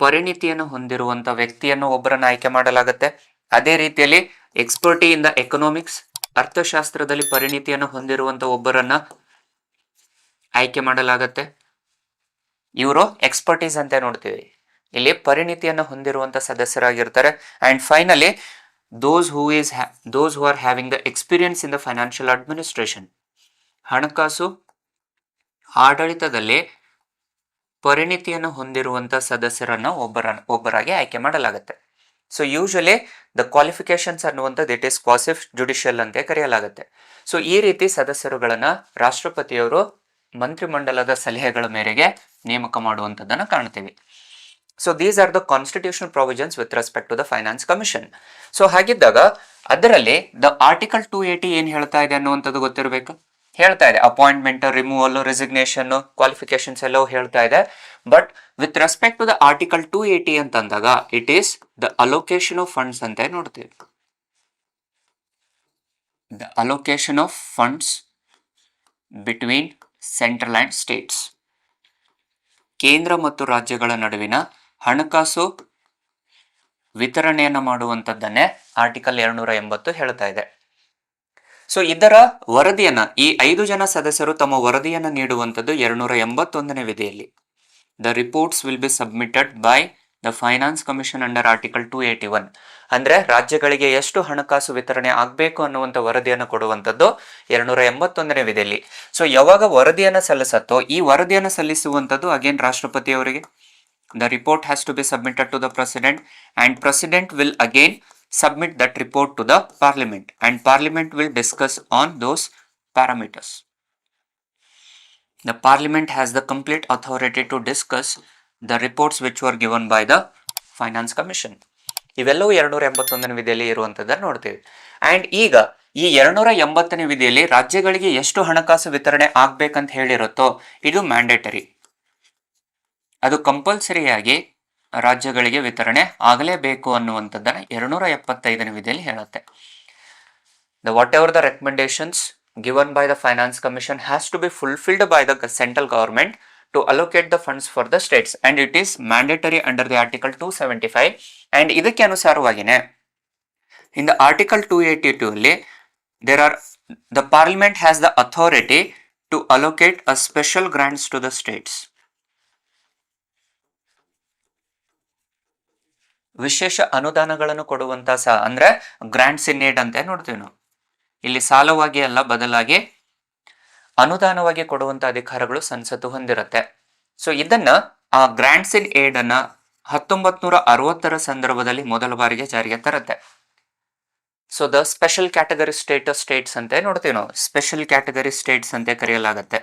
ಪರಿಣಿತಿಯನ್ನು ಹೊಂದಿರುವಂತ ವ್ಯಕ್ತಿಯನ್ನು ಒಬ್ಬರನ್ನು ಆಯ್ಕೆ ಮಾಡಲಾಗುತ್ತೆ. ಅದೇ ರೀತಿಯಲ್ಲಿ ಎಕ್ಸ್ಪರ್ಟಿ ಇನ್ ದ ಎಕನಾಮಿಕ್ಸ್, ಅರ್ಥಶಾಸ್ತ್ರದಲ್ಲಿ ಪರಿಣಿತಿಯನ್ನು ಹೊಂದಿರುವಂತ ಒಬ್ಬರನ್ನ ಆಯ್ಕೆ ಮಾಡಲಾಗುತ್ತೆ. ಇವರು ಎಕ್ಸ್ಪರ್ಟೀಸ್ ಅಂತ ನೋಡ್ತೀವಿ, ಇಲ್ಲಿ ಪರಿಣಿತಿಯನ್ನು ಹೊಂದಿರುವಂತ ಸದಸ್ಯರಾಗಿರ್ತಾರೆ. And finally those who are having the experience in the financial administration, ಹಣಕಾಸು ಆಡಳಿತದಲ್ಲಿ ಪರಿಣಿತಿಯನ್ನು ಹೊಂದಿರುವಂತ ಸದಸ್ಯರನ್ನ ಒಬ್ಬರಾಗಿ ಆಯ್ಕೆ ಮಾಡಲಾಗುತ್ತೆ. ಸೊ ಯೂಶಲಿ ದ ಕ್ವಾಲಿಫಿಕೇಶನ್ಸ್ ಅನ್ನುವಂಥದ್ದು ಇಟ್ ಈಸ್ ಕ್ವಾಸಿಫ್ ಜುಡಿಷಿಯಲ್ ಅಂತ ಕರೆಯಲಾಗುತ್ತೆ. ಸೊ ಈ ರೀತಿ ಸದಸ್ಯರುಗಳನ್ನ ರಾಷ್ಟ್ರಪತಿಯವರು ಮಂತ್ರಿಮಂಡಲದ ಸಲಹೆಗಳ ಮೇರೆಗೆ ನೇಮಕ ಮಾಡುವಂಥದ್ದನ್ನು ಕಾಣ್ತೀವಿ. So these are the constitutional provisions with respect to the finance Commission. So ಹಾಗಿದ್ದಾಗ ಅದರಲ್ಲಿ ದ ಆರ್ಟಿಕಲ್ 280 ಏನ್ ಹೇಳ್ತಾ ಇದೆ ಅನ್ನುವಂಥದ್ದು ಗೊತ್ತಿರಬೇಕು. ಹೇಳ್ತಾ ಇದೆ ಅಪಾಯಿಂಟ್ಮೆಂಟ್, ರಿಮೂವಲ್, ರೆಸಿಗ್ನೇಷನ್, ಕ್ವಾಲಿಫಿಕೇಶನ್ಸ್ ಎಲ್ಲವೂ ಹೇಳ್ತಾ ಇದೆ. But with respect to the article 280 ಅಂತಂದಾಗ it is the allocation of funds ಅಂತ ನೋಡ್ತೀವಿ. The allocation of funds between central and states, ಕೇಂದ್ರ ಮತ್ತು ರಾಜ್ಯಗಳ ನಡುವಿನ ಹಣಕಾಸು ವಿತರಣೆಯನ್ನು ಮಾಡುವಂಥದ್ದನ್ನೇ ಆರ್ಟಿಕಲ್ 280 ಹೇಳ್ತಾ ಇದೆ. ಸೊ ಇದರ ವರದಿಯನ್ನ ಈ 5 ಜನ ಸದಸ್ಯರು ತಮ್ಮ ವರದಿಯನ್ನು ನೀಡುವಂಥದ್ದು 281ನೇ ವಿಧಿಯಲ್ಲಿ. The reports will be submitted by the finance commission under article 281. ಅಂದ್ರೆ ರಾಜ್ಯಗಳಿಗೆ ಎಷ್ಟು ಹಣಕಾಸು ವಿತರಣೆ ಆಗಬೇಕು ಅನ್ನುವಂಥ ವರದಿಯನ್ನು ಕೊಡುವಂಥದ್ದು 281ನೇ ವಿಧಿಯಲ್ಲಿ. ಸೊ ಯಾವಾಗ ವರದಿಯನ್ನು ಸಲ್ಲಿಸತ್ತೋ ಈ ವರದಿಯನ್ನು ಸಲ್ಲಿಸುವಂಥದ್ದು ಅಗೇನ್ ರಾಷ್ಟ್ರಪತಿಯವರಿಗೆ. The report has to be submitted to the president and president will again submit that report to the parliament and parliament will discuss on those parameters. The parliament has the complete authority to discuss the reports which were given by the finance commission. ಇವೆಲ್ಲವೂ 281ನೇ ವಿಧಿಯಲ್ಲಿ ಇರುವಂತದ್ದನ್ನು ನೋಡ್ತೀವಿ. ಅಂಡ್ ಈಗ ಈ 280ನೇ ವಿಧಿಯಲ್ಲಿ ರಾಜ್ಯಗಳಿಗೆ ಎಷ್ಟು ಹಣಕಾಸು ವಿತರಣೆ ಆಗ್ಬೇಕಂತ ಹೇಳಿರುತ್ತೋ ಇದು ಮ್ಯಾಂಡೇಟರಿ, ಅದು ಕಂಪಲ್ಸರಿಯಾಗಿ ರಾಜ್ಯಗಳಿಗೆ ವಿತರಣೆ ಆಗಲೇಬೇಕು ಅನ್ನುವಂಥದ್ದನ್ನು 275ನೇ ವಿಧಿಯಲ್ಲಿ ಹೇಳುತ್ತೆ. The whatever the recommendations given by the finance Commission has to be fulfilled by the central government to allocate the funds for the states and it is mandatory under the article 275. And ಇದಕ್ಕೆ ಅನುಸಾರವಾಗಿನೇ ಇನ್ ದ ಆರ್ಟಿಕಲ್ 282 ಅಲ್ಲಿ the parliament has the authority to allocate a special grants to the states. ವಿಶೇಷ ಅನುದಾನಗಳನ್ನು ಕೊಡುವಂತ ಅಂದ್ರೆ ಗ್ರಾಂಟ್ಸ್ ಇನ್ ಏಡ್ ಅಂತ ನೋಡ್ತೀವಿ ನಾವು. ಇಲ್ಲಿ ಸಾಲವಾಗಿ ಅಲ್ಲ, ಬದಲಾಗಿ ಅನುದಾನವಾಗಿ ಕೊಡುವಂತ ಅಧಿಕಾರಗಳು ಸಂಸತ್ತು ಹೊಂದಿರುತ್ತೆ. ಸೊ ಇದನ್ನ ಆ ಗ್ರಾಂಟ್ಸ್ ಇನ್ ಏಡ್ ಅನ್ನ 1960ರ ಸಂದರ್ಭದಲ್ಲಿ ಮೊದಲ ಬಾರಿಗೆ ಜಾರಿಗೆ ತರುತ್ತೆ. So the special category states ಅಂತ ನೋಡ್ತೀವಿ ನಾವು. ಸ್ಪೆಷಲ್ ಕ್ಯಾಟಗರಿ ಸ್ಟೇಟ್ಸ್ ಅಂತ ಕರೆಯಲಾಗುತ್ತೆ.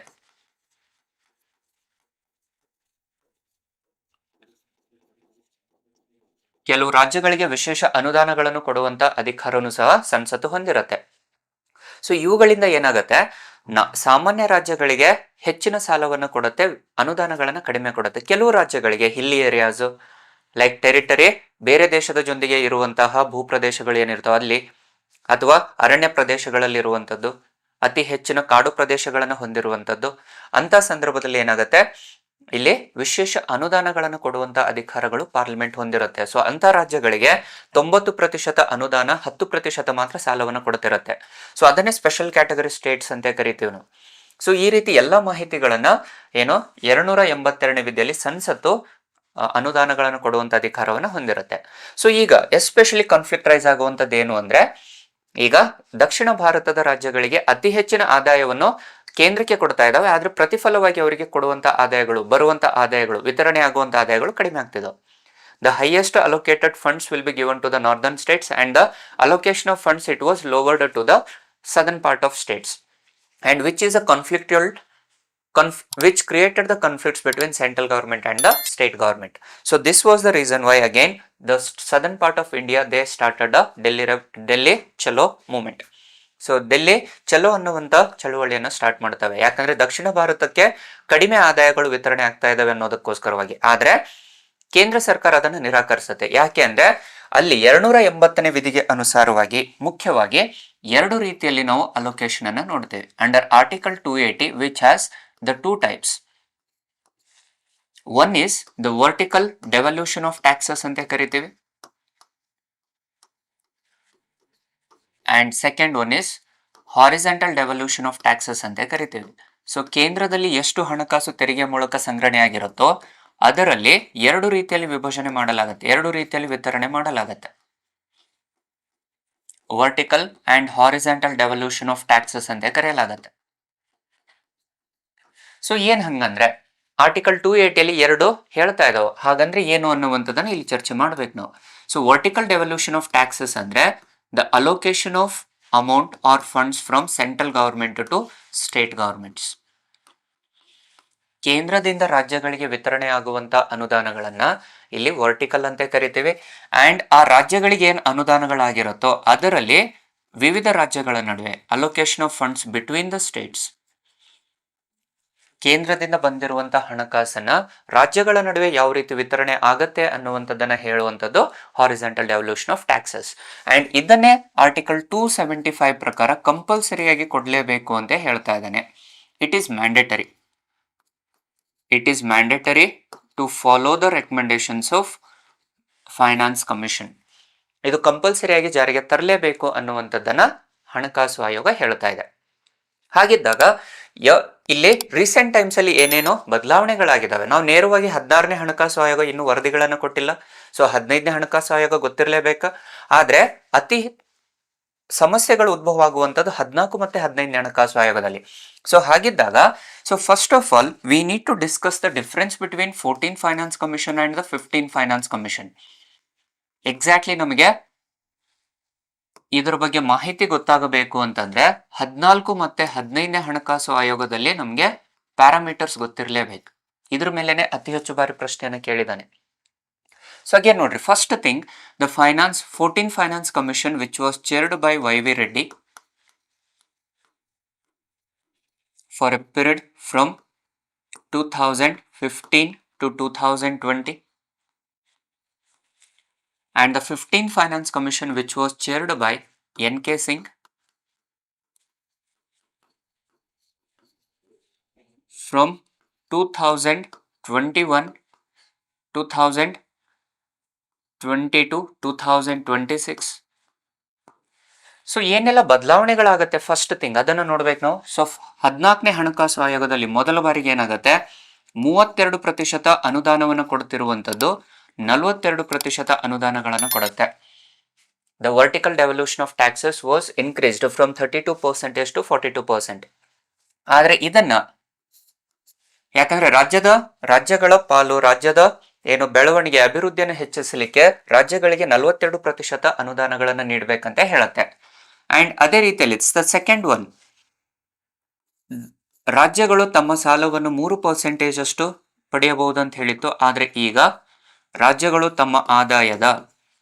ಕೆಲವು ರಾಜ್ಯಗಳಿಗೆ ವಿಶೇಷ ಅನುದಾನಗಳನ್ನು ಕೊಡುವಂತ ಅಧಿಕಾರನೂ ಸಹ ಸಂಸತ್ತು ಹೊಂದಿರುತ್ತೆ. ಸೊ ಇವುಗಳಿಂದ ಏನಾಗುತ್ತೆ, ಸಾಮಾನ್ಯ ರಾಜ್ಯಗಳಿಗೆ ಹೆಚ್ಚಿನ ಸಾಲವನ್ನು ಕೊಡುತ್ತೆ, ಅನುದಾನಗಳನ್ನು ಕಡಿಮೆ ಕೊಡುತ್ತೆ. ಕೆಲವು ರಾಜ್ಯಗಳಿಗೆ ಹಿಲ್ಲಿ ಏರಿಯಾಸ್ ಲೈಕ್ ಟೆರಿಟರಿ, ಬೇರೆ ದೇಶದ ಜೊತೆಗೆ ಇರುವಂತಹ ಭೂಪ್ರದೇಶಗಳು ಏನಿರ್ತಾವ ಅಲ್ಲಿ, ಅಥವಾ ಅರಣ್ಯ ಪ್ರದೇಶಗಳಲ್ಲಿರುವಂಥದ್ದು, ಅತಿ ಹೆಚ್ಚಿನ ಕಾಡು ಪ್ರದೇಶಗಳನ್ನು ಹೊಂದಿರುವಂಥದ್ದು, ಅಂತ ಸಂದರ್ಭದಲ್ಲಿ ಏನಾಗುತ್ತೆ ಇಲ್ಲಿ ವಿಶೇಷ ಅನುದಾನಗಳನ್ನು ಕೊಡುವಂತ ಅಧಿಕಾರಗಳು ಪಾರ್ಲಿಮೆಂಟ್ ಹೊಂದಿರುತ್ತೆ. ಸೊ ಅಂತ ರಾಜ್ಯಗಳಿಗೆ 90% ಅನುದಾನ, 10% ಮಾತ್ರ ಸಾಲವನ್ನು ಕೊಡ್ತಿರುತ್ತೆ. ಸೊ ಅದನ್ನೇ ಸ್ಪೆಷಲ್ ಕ್ಯಾಟಗರಿ ಸ್ಟೇಟ್ಸ್ ಅಂತ ಕರಿತೀವಿ ನಾವು. ಸೊ ಈ ರೀತಿ ಎಲ್ಲಾ ಮಾಹಿತಿಗಳನ್ನ 282ನೇ ವಿಧಿಯಲ್ಲಿ ಸಂಸತ್ತು ಅನುದಾನಗಳನ್ನು ಕೊಡುವಂತ ಅಧಿಕಾರವನ್ನು ಹೊಂದಿರುತ್ತೆ. ಸೊ ಈಗ ಎಸ್ಪೆಷಲಿ ಕಾನ್ಫ್ಲಿಕ್ಟ್ ರೈಸ್ ಆಗುವಂತದ್ದು ಏನು ಅಂದ್ರೆ, ಈಗ ದಕ್ಷಿಣ ಭಾರತದ ರಾಜ್ಯಗಳಿಗೆ ಅತಿ ಹೆಚ್ಚಿನ ಆದಾಯವನ್ನು ಕೇಂದ್ರಕ್ಕೆ ಕೊಡ್ತಾ ಇದ್ದಾವೆ, ಆದ್ರೆ ಪ್ರತಿಫಲವಾಗಿ ಅವರಿಗೆ ಕೊಡುವಂತ ಆದಾಯಗಳು, ಬರುವಂತ ಆದಾಯಗಳು, ವಿತರಣೆ ಆಗುವಂತ ಆದಾಯಗಳು ಕಡಿಮೆ ಆಗ್ತಿದ್ದಾವೆ. The highest allocated funds will be given to the northern states and the allocation of funds it was lowered to the southern part of states and which is a which created the conflicts between central government and the state government. So this was the reason why again the southern part of India they started the Delhi Chalo movement. So Delhi ಚಲೋ ಅನ್ನುವಂತ ಚಳುವಳಿಯನ್ನ ಸ್ಟಾರ್ಟ್ ಮಾಡ್ತವೆ. ಯಾಕಂದ್ರೆ ದಕ್ಷಿಣ ಭಾರತಕ್ಕೆ ಕಡಿಮೆ ಆದಾಯಗಳು ವಿತರಣೆ ಆಗ್ತಾ ಇದಾವೆ ಅನ್ನೋದಕ್ಕೋಸ್ಕರವಾಗಿ. ಆದ್ರೆ ಕೇಂದ್ರ ಸರ್ಕಾರ ಅದನ್ನು ನಿರಾಕರಿಸುತ್ತೆ. ಯಾಕೆ ಅಂದ್ರೆ ಅಲ್ಲಿ 280ನೇ ವಿಧಿಗೆ ಅನುಸಾರವಾಗಿ ಮುಖ್ಯವಾಗಿ ಎರಡು ರೀತಿಯಲ್ಲಿ ನಾವು ಅಲೋಕೇಶನ್ ಅನ್ನ ನೋಡ್ತೇವೆ. Under article 280 which has the two types. One is the vertical devolution of taxes ಅಂತ ಕರಿತೀವಿ, and second one is horizontal devolution of taxes ಅಂತ ಕರಿತೀವಿ. ಸೊ ಕೇಂದ್ರದಲ್ಲಿ ಎಷ್ಟು ಹಣಕಾಸು ತೆರಿಗೆ ಮೂಲಕ ಸಂಗ್ರಹಣೆ ಆಗಿರುತ್ತೋ ಅದರಲ್ಲಿ ಎರಡು ರೀತಿಯಲ್ಲಿ ವಿಭಜನೆ ಮಾಡಲಾಗುತ್ತೆ, ಎರಡು ರೀತಿಯಲ್ಲಿ ವಿತರಣೆ ಮಾಡಲಾಗುತ್ತೆ. Vertical and horizontal devolution of taxes ಅಂತ ಕರೆಯಲಾಗುತ್ತೆ. ಸೊ ಏನ್ ಹಂಗಂದ್ರೆ ಆರ್ಟಿಕಲ್ 280 ಎರಡು ಹೇಳ್ತಾ ಇದಾವೆ. ಹಾಗಂದ್ರೆ ಏನು ಅನ್ನುವಂಥದ್ದನ್ನ ಇಲ್ಲಿ ಚರ್ಚೆ ಮಾಡ್ಬೇಕು ನಾವು. So vertical devolution of taxes ಅಂದ್ರೆ the allocation of amount or funds from central government to state governments. ಕೇಂದ್ರದಿಂದ ರಾಜ್ಯಗಳಿಗೆ ವಿತರಣೆ ಆಗುವಂತ ಅನುದಾನಗಳನ್ನ ಇಲ್ಲಿ ವರ್ಟಿಕಲ್ ಅಂತ ಕರಿತೀವಿ. ಅಂಡ್ ಆ ರಾಜ್ಯಗಳಿಗೆ ಏನ್ ಅನುದಾನಗಳಾಗಿರುತ್ತೋ ಅದರಲ್ಲಿ ವಿವಿಧ ರಾಜ್ಯಗಳ ನಡುವೆ allocation of funds between the States, ಕೇಂದ್ರದಿಂದ ಬಂದಿರುವಂತಹ ಹಣಕಾಸನ್ನ ರಾಜ್ಯಗಳ ನಡುವೆ ಯಾವ ರೀತಿ ವಿತರಣೆ ಆಗತ್ತೆ ಅನ್ನುವಂಥದ್ದನ್ನ ಹೇಳುವಂಥದ್ದು horizontal devolution of taxes. And ಇದನ್ನೇ ಆರ್ಟಿಕಲ್ 275 ಪ್ರಕಾರ ಕಂಪಲ್ಸರಿಯಾಗಿ ಕೊಡಲೇಬೇಕು ಅಂತ ಹೇಳ್ತಾ ಇದ್ದಾನೆ. It is mandatory. It is mandatory to follow the recommendations of finance commission. ಇದು ಕಂಪಲ್ಸರಿಯಾಗಿ ಜಾರಿಗೆ ತರಲೇಬೇಕು ಅನ್ನುವಂಥದ್ದನ್ನ ಹಣಕಾಸು ಆಯೋಗ ಹೇಳ್ತಾ ಇದೆ. ಹಾಗಿದ್ದಾಗ ಇಲ್ಲಿ ರೀಸೆಂಟ್ ಟೈಮ್ಸ್ ಅಲ್ಲಿ ಏನೇನೋ ಬದಲಾವಣೆಗಳಾಗಿದ್ದಾವೆ. ನಾವು ನೇರವಾಗಿ 16ನೇ ಹಣಕಾಸು ಆಯೋಗ ಇನ್ನೂ ವರದಿಗಳನ್ನ ಕೊಟ್ಟಿಲ್ಲ. ಸೊ 15ನೇ ಹಣಕಾಸು ಆಯೋಗ ಗೊತ್ತಿರಲೇಬೇಕು. ಆದ್ರೆ ಅತಿ ಸಮಸ್ಯೆಗಳು ಉದ್ಭವವಾಗುವಂಥದ್ದು 14 ಮತ್ತೆ 15ನೇ ಹಣಕಾಸು ಆಯೋಗದಲ್ಲಿ. ಸೊ ಹಾಗಿದ್ದಾಗ first of all we need to discuss the difference between 14 finance Commission and the 15 finance Commission. Exactly ನಮಗೆ ಇದರ ಬಗ್ಗೆ ಮಾಹಿತಿ ಗೊತ್ತಾಗಬೇಕು ಅಂತಂದ್ರೆ 14 ಮತ್ತೆ 15ನೇ ಹಣಕಾಸು ಆಯೋಗದಲ್ಲಿ ನಮಗೆ ಪ್ಯಾರಾಮೀಟರ್ಸ್ ಗೊತ್ತಿರಲೇಬೇಕು. ಇದ್ರ ಮೇಲೆನೆ ಅತಿ ಹೆಚ್ಚು ಬಾರಿ ಪ್ರಶ್ನೆಯನ್ನ ಕೇಳಿದಾನೆ. ಸೊ ಅಗೇನ್ ನೋಡ್ರಿ, first thing the 14 finance commission which was chaired by Y V. Reddy for a period from 2015 to 2020, and the 15 Finance Commission which was chaired by N.K. Singh from 2021, 2022, 2026. So ಏನೆಲ್ಲ ಬದಲಾವಣೆಗಳಾಗತ್ತೆ ಫಸ್ಟ್ ಥಿಂಗ್ ಅದನ್ನು ನೋಡ್ಬೇಕು ನಾವು. ಸೊ 14ನೇ ಹಣಕಾಸು ಆಯೋಗದಲ್ಲಿ ಮೊದಲ ಬಾರಿಗೆ ಏನಾಗುತ್ತೆ, 32% ಅನುದಾನವನ್ನು ಕೊಡುತ್ತಿರುವಂತದ್ದು 42% ಅನುದಾನಗಳನ್ನು ಕೊಡುತ್ತೆ. The vertical devolution of taxes was increased from 32% to 42%. ಆದ್ರೆ ಇದನ್ನ ಯಾಕಂದ್ರೆ ರಾಜ್ಯಗಳ ಪಾಲು, ರಾಜ್ಯದ ಏನು ಬೆಳವಣಿಗೆ ಅಭಿವೃದ್ಧಿಯನ್ನು ಹೆಚ್ಚಿಸಲಿಕ್ಕೆ ರಾಜ್ಯಗಳಿಗೆ 42% ಅನುದಾನಗಳನ್ನು ನೀಡಬೇಕಂತ ಹೇಳುತ್ತೆ. ಅಂಡ್ ಅದೇ ರೀತಿಯಲ್ಲಿ ದ ಸೆಕೆಂಡ್ ಒನ್, ರಾಜ್ಯಗಳು ತಮ್ಮ ಸಾಲವನ್ನು 3% ಅಷ್ಟು ಪಡೆಯಬಹುದು ಅಂತ ಹೇಳಿತ್ತು. ಆದ್ರೆ ಈಗ ರಾಜ್ಯಗಳು ತಮ್ಮ ಆದಾಯದ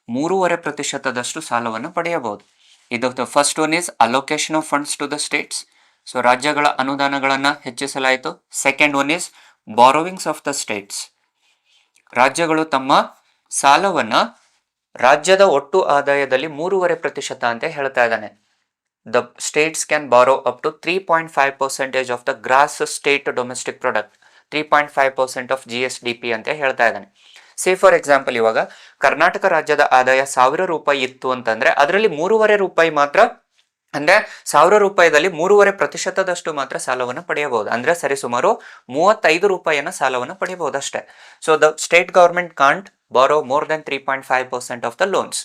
3.5% ಸಾಲವನ್ನು ಪಡೆಯಬಹುದು. ಇದು first one is allocation of funds to the states. So ರಾಜ್ಯಗಳ ಅನುದಾನಗಳನ್ನ ಹೆಚ್ಚಿಸಲಾಯಿತು. Second one is borrowings of the states. ರಾಜ್ಯಗಳು ತಮ್ಮ ಸಾಲವನ್ನ ರಾಜ್ಯದ ಒಟ್ಟು ಆದಾಯದಲ್ಲಿ 3.5% ಅಂತ ಹೇಳ್ತಾ ಇದ್ದಾನೆ. The states can borrow up to 3.5% of the gross state domestic product, 3.5% of GSDP ಅಂತ ಹೇಳ್ತಾ ಇದ್ದಾನೆ. ಸೇ ಫಾರ್ ಎಕ್ಸಾಂಪಲ್, ಇವಾಗ ಕರ್ನಾಟಕ ರಾಜ್ಯದ ಆದಾಯ 1000 ರೂಪಾಯಿ ಇತ್ತು ಅಂತಂದ್ರೆ ಅದರಲ್ಲಿ 3.5 ರೂಪಾಯಿ ಮಾತ್ರ, ಅಂದ್ರೆ 1000 ರೂಪಾಯಿದಲ್ಲಿ 3.5% ಮಾತ್ರ ಸಾಲವನ್ನು ಪಡೆಯಬಹುದು. ಅಂದ್ರೆ ಸರಿಸುಮಾರು 35 ರೂಪಾಯಿಯನ್ನ ಸಾಲವನ್ನು ಪಡೆಯಬಹುದು ಅಷ್ಟೇ. So the state government can't borrow more than 3.5% of the loans.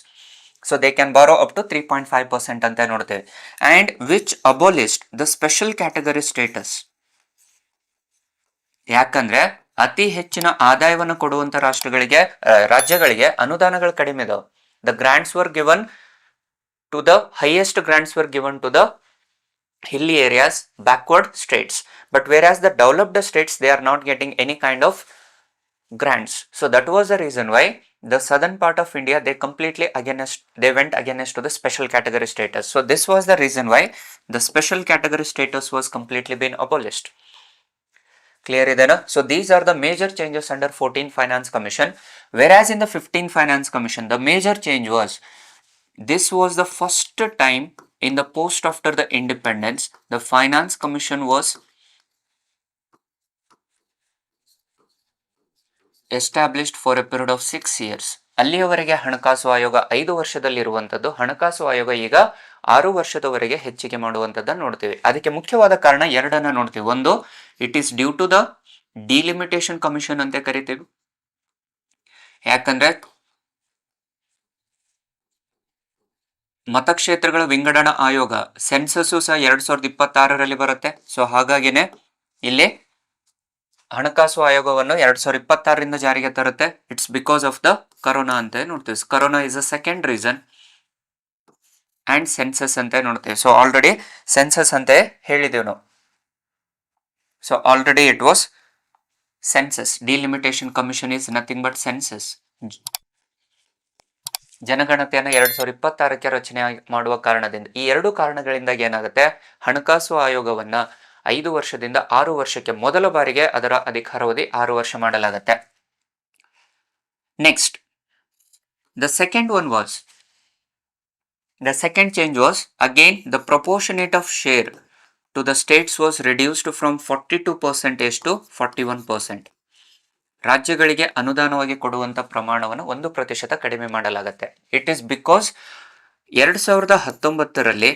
So they can borrow up to 3.5% ಅಂತ ನೋಡ್ತೇವೆ. And which abolished the special category status. ಯಾಕಂದ್ರೆ ಅತಿ ಹೆಚ್ಚಿನ ಆದಾಯವನ್ನು ಕೊಡುವಂತ ರಾಜ್ಯಗಳಿಗೆ ಅನುದಾನಗಳು ಕಡಿಮೆ ಇದಾವೆ. The grants were given to the highest grants were given to the hilly areas, backward states, but whereas the developed states they are not getting any kind of grants. So that was the reason why the southern part of India, they went against to the special category status. So this was the reason why the special category status was completely been abolished. Clear idena? So these are the major changes under 14th Finance Commission. Whereas in the 15th Finance Commission, the major change was, this was the first time in the post after the independence, the Finance Commission was established for a period of 6 years. ಅಲ್ಲಿಯವರೆಗೆ ಹಣಕಾಸು ಆಯೋಗ 5 ವರ್ಷದಲ್ಲಿರುವಂಥದ್ದು, ಹಣಕಾಸು ಆಯೋಗ ಈಗ 6 ವರ್ಷದವರೆಗೆ ಹೆಚ್ಚಿಗೆ ಮಾಡುವಂಥದ್ದನ್ನು ನೋಡ್ತೀವಿ. ಅದಕ್ಕೆ ಮುಖ್ಯವಾದ ಕಾರಣ ಎರಡನ್ನ ನೋಡ್ತೀವಿ. ಒಂದು, it is due to the Delimitation Commission ಅಂತ ಕರಿತೀವಿ. ಯಾಕಂದ್ರೆ ಮತಕ್ಷೇತ್ರಗಳ ವಿಂಗಡಣಾ ಆಯೋಗ ಸೆನ್ಸಸ್ ಸಹ 2026ರಲ್ಲಿ ಬರುತ್ತೆ. ಸೊ ಹಾಗಾಗಿನೇ ಇಲ್ಲಿ ಹಣಕಾಸು ಆಯೋಗವನ್ನು 2026ರಿಂದ ಜಾರಿಗೆ ತರುತ್ತೆ. It's because of the corona ಅಂತ ನೋಡ್ತೀವಿ. Corona is a second reason and census ಅಂತ ನೋಡ್ತೀವಿ. ಸೊ ಆಲ್ರೆಡಿ ಸೆನ್ಸಸ್ ಅಂತ ಹೇಳಿದೆವು ನಾವು. So already it was census. Delimitation commission is nothing but census. ಜನಗಣತಿಯನ್ನು 2026ಕ್ಕೆ ರಚನೆ ಮಾಡುವ ಕಾರಣದಿಂದ, ಈ ಎರಡು ಕಾರಣಗಳಿಂದ ಏನಾಗುತ್ತೆ, ಹಣಕಾಸು ಆಯೋಗವನ್ನ 5 ವರ್ಷದಿಂದ 6 ವರ್ಷಕ್ಕೆ ಮೊದಲ ಬಾರಿಗೆ ಅದರ ಅಧಿಕಾರಾವಧಿ 6 ವರ್ಷ ಮಾಡಲಾಗುತ್ತೆ. Next, the second change was again the proportionate of share to the states was reduced from 42% to 41%. ರಾಜ್ಯಗಳಿಗೆ ಅನುದಾನವಾಗಿ ಕೊಡುವಂತ ಪ್ರಮಾಣವನ್ನು 1% ಕಡಿಮೆ ಮಾಡಲಾಗುತ್ತೆ. ಇಟ್ ಈಸ್ ಬಿಕಾಸ್ 2019ರಲ್ಲಿ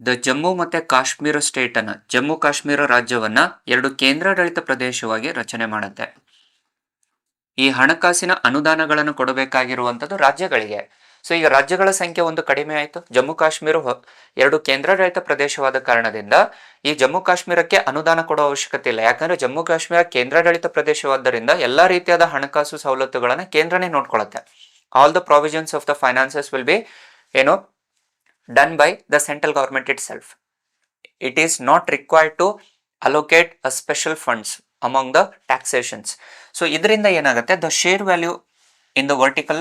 ದ ಜಮ್ಮು ಮತ್ತೆ ಕಾಶ್ಮೀರ ಸ್ಟೇಟ್ ಅನ್ನ, ಜಮ್ಮು ಕಾಶ್ಮೀರ ರಾಜ್ಯವನ್ನ 2 ಕೇಂದ್ರಾಡಳಿತ ಪ್ರದೇಶವಾಗಿ ರಚನೆ ಮಾಡುತ್ತೆ. ಈ ಹಣಕಾಸಿನ ಅನುದಾನಗಳನ್ನು ಕೊಡಬೇಕಾಗಿರುವಂತದ್ದು ರಾಜ್ಯಗಳಿಗೆ. ಸೊ ಈಗ ರಾಜ್ಯಗಳ ಸಂಖ್ಯೆ 1 ಕಡಿಮೆ ಆಯಿತು. ಜಮ್ಮು ಕಾಶ್ಮೀರ 2 ಕೇಂದ್ರಾಡಳಿತ ಪ್ರದೇಶವಾದ ಕಾರಣದಿಂದ ಈ ಜಮ್ಮು ಕಾಶ್ಮೀರಕ್ಕೆ ಅನುದಾನ ಕೊಡುವ ಅವಶ್ಯಕತೆ ಇಲ್ಲ. ಯಾಕಂದ್ರೆ ಜಮ್ಮು ಕಾಶ್ಮೀರ ಕೇಂದ್ರಾಡಳಿತ ಪ್ರದೇಶವಾದ್ದರಿಂದ ಎಲ್ಲಾ ರೀತಿಯಾದ ಹಣಕಾಸು ಸವಲತ್ತುಗಳನ್ನ ಕೇಂದ್ರನೇ ನೋಡ್ಕೊಳ್ಳುತ್ತೆ. All the provisions of the finances will be done by the central government itself. It is not required to allocate a special funds among the taxations. So idrinda enagutte, the share value in the vertical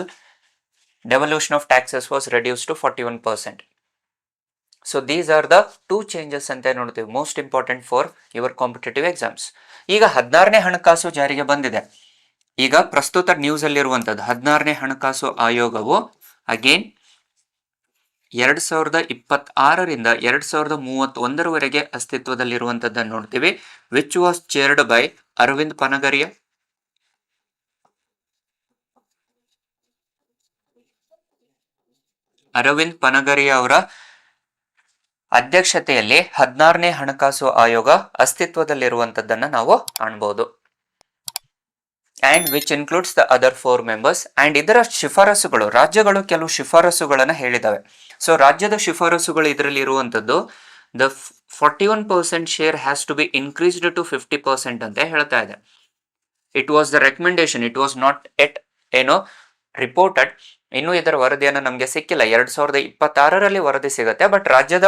devolution of taxes was reduced to 41%. So these are the 2 changes anta nodthivi, most important for your competitive exams. ಈಗ 16ನೇ ಹಣಕಾಸು ಜಾರಿಗೆ ಬಂದಿದೆ. ಈಗ ಪ್ರಸ್ತುತ ನ್ಯೂಸ್ ಅಲ್ಲಿ ಇರುವಂತದ್ದು 16ನೇ ಹಣಕಾಸು ಆಯೋಗವು ಅಗೇನ್ 2026ರಿಂದ 2031ರವರೆಗೆ ಅಸ್ತಿತ್ವದಲ್ಲಿರುವಂತದ್ದನ್ನು ನೋಡ್ತೀವಿ. Which was chaired by Arvind Panagariya. Arvind Panagariya ಅವರ ಅಧ್ಯಕ್ಷತೆಯಲ್ಲಿ 16ನೇ ಹಣಕಾಸು ಆಯೋಗ ಅಸ್ತಿತ್ವದಲ್ಲಿರುವಂತದ್ದನ್ನ ನಾವು ಕಾಣಬಹುದು. and which includes the other 4 members. and ಇದರ ಶಿಫಾರಸುಗಳು, ರಾಜ್ಯಗಳು ಕೆಲವು ಶಿಫಾರಸುಗಳನ್ನು ಹೇಳಿದಾವೆ. ಸೊ ರಾಜ್ಯದ ಶಿಫಾರಸುಗಳು ಇದರಲ್ಲಿ ಇರುವಂತದ್ದು, the 41% share has to be increased to 50% ಅಂತ ಹೇಳ್ತಾ ಇದೆ. It was the recommendation, it was not yet reported. ಇನ್ನು ಇದರ ವರದಿಯನ್ನು ನಮಗೆ ಸಿಕ್ಕಿಲ್ಲ. 2026ರಲ್ಲಿ ವರದಿ ಸಿಗುತ್ತೆ. ಬಟ್ ರಾಜ್ಯದ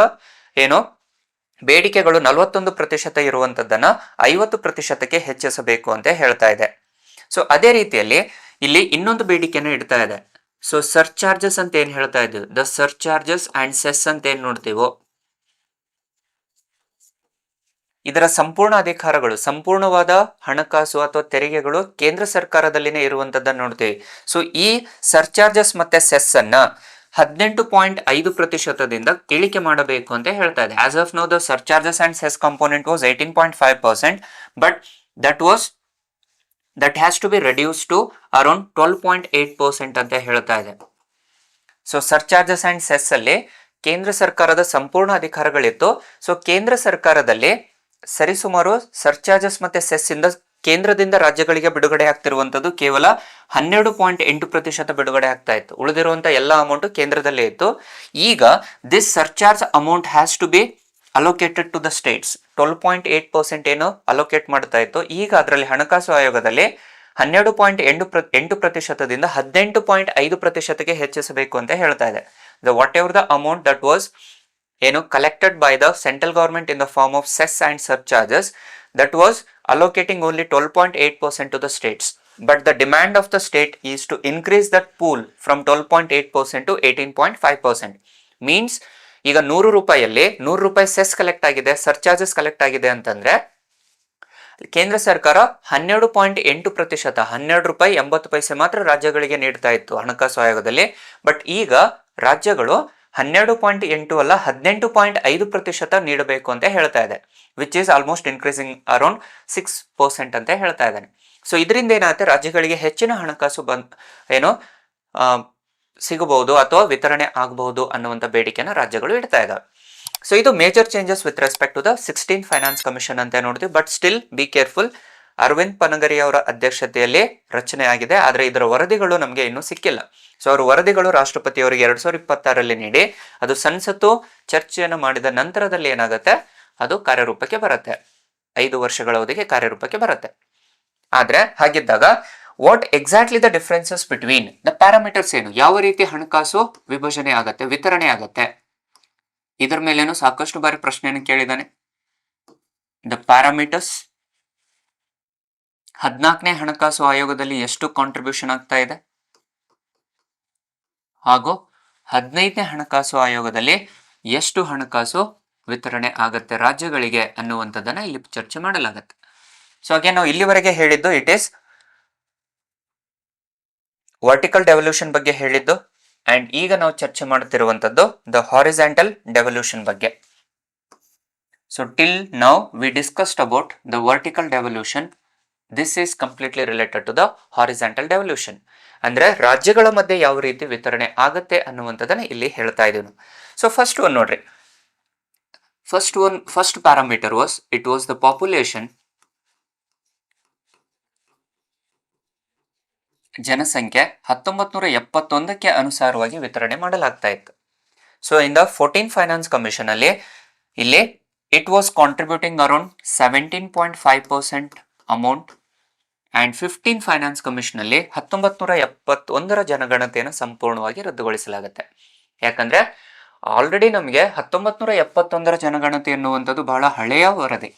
ಬೇಡಿಕೆಗಳು 41% ಇರುವಂತದ್ದನ್ನ 50%ಕ್ಕೆ ಹೆಚ್ಚಿಸಬೇಕು ಅಂತ ಹೇಳ್ತಾ ಇದೆ. ಸೊ ಅದೇ ರೀತಿಯಲ್ಲಿ ಇಲ್ಲಿ ಇನ್ನೊಂದು ಬೇಡಿಕೆನ ಇಡ್ತಾ ಇದೆ. ಸೊ ಸರ್ಚಾರ್ಜಸ್ ಅಂತ ಏನ್ ಹೇಳ್ತಾ ಇದ್ದೀವಿ, ದ ಸರ್ಚಾರ್ಜಸ್ ಅಂಡ್ ಸೆಸ್ ಅಂತ ಏನ್ ನೋಡ್ತೀವೋ, ಇದರ ಸಂಪೂರ್ಣ ಅಧಿಕಾರಗಳು, ಸಂಪೂರ್ಣವಾದ ಹಣಕಾಸು ಅಥವಾ ತೆರಿಗೆಗಳು ಕೇಂದ್ರ ಸರ್ಕಾರದಲ್ಲಿನೇ ಇರುವಂತದ್ದನ್ನು ನೋಡ್ತೀವಿ. ಸೊ ಈ ಸರ್ಚಾರ್ಜಸ್ ಮತ್ತೆ ಸೆಸ್ ಅನ್ನ 18.5%ದಿಂದ ಇಳಿಕೆ ಮಾಡಬೇಕು ಅಂತ ಹೇಳ್ತಾ ಇದೆ. As of now the surcharges and cess component was 18.5%, but that has to be reduced to around 12.8% ಅಂತ ಹೇಳ್ತಾ ಇದೆ. ಸೊ ಸರ್ಚಾರ್ಜಸ್ ಅಂಡ್ ಸೆಸ್ ಅಲ್ಲಿ ಕೇಂದ್ರ ಸರ್ಕಾರದ ಸಂಪೂರ್ಣ ಅಧಿಕಾರಗಳಿತ್ತು. ಸೊ ಕೇಂದ್ರ ಸರ್ಕಾರದಲ್ಲಿ ಸರಿಸುಮಾರು ಸರ್ಚಾರ್ಜಸ್ ಮತ್ತೆ ಸೆಸ್ ಇಂದ ಕೇಂದ್ರದಿಂದ ರಾಜ್ಯಗಳಿಗೆ ಬಿಡುಗಡೆ ಆಗ್ತಿರುವಂತದ್ದು ಕೇವಲ 12.8% ಬಿಡುಗಡೆ ಆಗ್ತಾ ಇತ್ತು. ಉಳಿದಿರುವಂತ ಎಲ್ಲ ಅಮೌಂಟ್ ಕೇಂದ್ರದಲ್ಲೇ ಇತ್ತು. ಈಗ this surcharge amount has to be allocated to the states. 12.8% ಏನು ಅಲೋಕೇಟ್ ಮಾಡ್ತಾ ಇತ್ತು. ಈಗ ಅದರಲ್ಲಿ ಹಣಕಾಸು ಆಯೋಗದಲ್ಲಿ 12.8%ದಿಂದ 18.5%ಗೆ ಹೆಚ್ಚಿಸಬೇಕು ಅಂತ ಹೇಳ್ತಾ ಇದೆ. The whatever the amount that was collected by the central government in the form of cess and surcharges, that was allocating only 12.8% to the states. But the demand of the state is to increase that pool from 12.8% to 18.5%. Means ಈಗ 100 ರೂಪಾಯಿಯಲ್ಲಿ 100 ರೂಪಾಯಿ ಸೆಸ್ ಕಲೆಕ್ಟ್ ಆಗಿದೆ, ಸರ್ಚಾರ್ಜಸ್ ಕಲೆಕ್ಟ್ ಆಗಿದೆ ಅಂತಂದ್ರೆ ಕೇಂದ್ರ ಸರ್ಕಾರ 12.8%, 12 ರೂಪಾಯಿ 80 ಪೈಸೆ ಮಾತ್ರ ರಾಜ್ಯಗಳಿಗೆ ನೀಡ್ತಾ ಇತ್ತು ಹಣಕಾಸು ಆಯೋಗದಲ್ಲಿ. ಬಟ್ ಈಗ ರಾಜ್ಯಗಳು 12.8 ಅಲ್ಲ 18.5% ನೀಡಬೇಕು ಅಂತ ಹೇಳ್ತಾ ಇದೆ, which is almost increasing around 6% ಅಂತ ಹೇಳ್ತಾ ಇದ್ದಾನೆ. ಸೊ ಇದರಿಂದ ಏನಾಗುತ್ತೆ, ರಾಜ್ಯಗಳಿಗೆ ಹೆಚ್ಚಿನ ಹಣಕಾಸು ಸಿಗಬಹುದು ಅಥವಾ ವಿತರಣೆ ಆಗಬಹುದು ಅನ್ನುವಂಥ ಬೇಡಿಕೆನ ರಾಜ್ಯಗಳು ಇಡ್ತಾ ಇದ್ದಾವೆ. ಸೊ ಇದು major changes with respect to the 16 finance commission ಅಂತ ನೋಡ್ತೀವಿ. But still be careful, Arvind Panagariya ಅವರ ಅಧ್ಯಕ್ಷತೆಯಲ್ಲಿ ರಚನೆ ಆಗಿದೆ, ಆದರೆ ಇದರ ವರದಿಗಳು ನಮಗೆ ಇನ್ನೂ ಸಿಕ್ಕಿಲ್ಲ. ಸೊ ಅವರ ವರದಿಗಳು ರಾಷ್ಟ್ರಪತಿಯವರಿಗೆ 2026ರಲ್ಲಿ ನೀಡಿ ಅದು ಸಂಸತ್ತು ಚರ್ಚೆಯನ್ನು ಮಾಡಿದ ನಂತರದಲ್ಲಿ ಏನಾಗುತ್ತೆ, ಅದು ಕಾರ್ಯರೂಪಕ್ಕೆ ಬರುತ್ತೆ, 5 ವರ್ಷಗಳ ಅವಧಿಗೆ ಕಾರ್ಯರೂಪಕ್ಕೆ ಬರುತ್ತೆ. ಆದ್ರೆ ಹಾಗಿದ್ದಾಗ what exactly the differences between the parameters ಏನು, ಯಾವ ರೀತಿ ಹಣಕಾಸು ವಿಭಜನೆ ಆಗತ್ತೆ, ವಿತರಣೆ ಆಗತ್ತೆ, ಇದರ ಮೇಲೇನು ಸಾಕಷ್ಟು ಬಾರಿ ಪ್ರಶ್ನೆಯನ್ನು ಕೇಳಿದ್ದಾನೆ. ದ ಪ್ಯಾರಾಮೀಟರ್ಸ್ 14ನೇ ಹಣಕಾಸು ಆಯೋಗದಲ್ಲಿ ಎಷ್ಟು ಕಾಂಟ್ರಿಬ್ಯೂಷನ್ ಆಗ್ತಾ ಇದೆ ಹಾಗೂ 15ನೇ ಹಣಕಾಸು ಆಯೋಗದಲ್ಲಿ ಎಷ್ಟು ಹಣಕಾಸು ವಿತರಣೆ ಆಗತ್ತೆ ರಾಜ್ಯಗಳಿಗೆ ಅನ್ನುವಂಥದ್ದನ್ನ ಇಲ್ಲಿ ಚರ್ಚೆ ಮಾಡಲಾಗತ್ತೆ. ಸೊ ಹಾಗೆ ನಾವು ಇಲ್ಲಿವರೆಗೆ ಹೇಳಿದ್ದು ಇಟ್ ಈಸ್ ವರ್ಟಿಕಲ್ ಡೆವಲ್ಯೂಷನ್ ಬಗ್ಗೆ ಹೇಳಿದ್ದು, ಅಂಡ್ ಈಗ ನಾವು ಚರ್ಚೆ ಮಾಡುತ್ತಿರುವಂತದ್ದು ದ ಹಾರಿಜಾಂಟಲ್ ಡೆವಲ್ಯೂಷನ್ ಬಗ್ಗೆ. So till now we discussed about the vertical devolution. This is completely related to the horizontal devolution. ಅಂದ್ರೆ ರಾಜ್ಯಗಳ ಮಧ್ಯೆ ಯಾವ ರೀತಿ ವಿತರಣೆ ಆಗತ್ತೆ ಅನ್ನುವಂಥದ್ದನ್ನ ಇಲ್ಲಿ ಹೇಳ್ತಾ ಇದ್ದೀವಿ. ಸೊ ಫಸ್ಟ್ ಒನ್ ನೋಡ್ರಿ, first parameter was the population, ಜನಸಂಖ್ಯೆ 1971ಕ್ಕೆ ಅನುಸಾರವಾಗಿ ವಿತರಣೆ ಮಾಡಲಾಗ್ತಾ ಇತ್ತು. So in the 14 finance commission ಅಲ್ಲಿ ಇಲ್ಲಿ it was contributing around 17.5% amount, and 15 finance commission ಅಲ್ಲಿ 1971ರ ಜನಗಣತಿಯನ್ನು ಸಂಪೂರ್ಣವಾಗಿ ರದ್ದುಗೊಳಿಸಲಾಗುತ್ತೆ. ಯಾಕಂದ್ರೆ ಆಲ್ರೆಡಿ ನಮಗೆ 1971ರ ಜನಗಣತಿ ಎನ್ನುವಂಥದ್ದು ಬಹಳ ಹಳೆಯ ವರದಿ,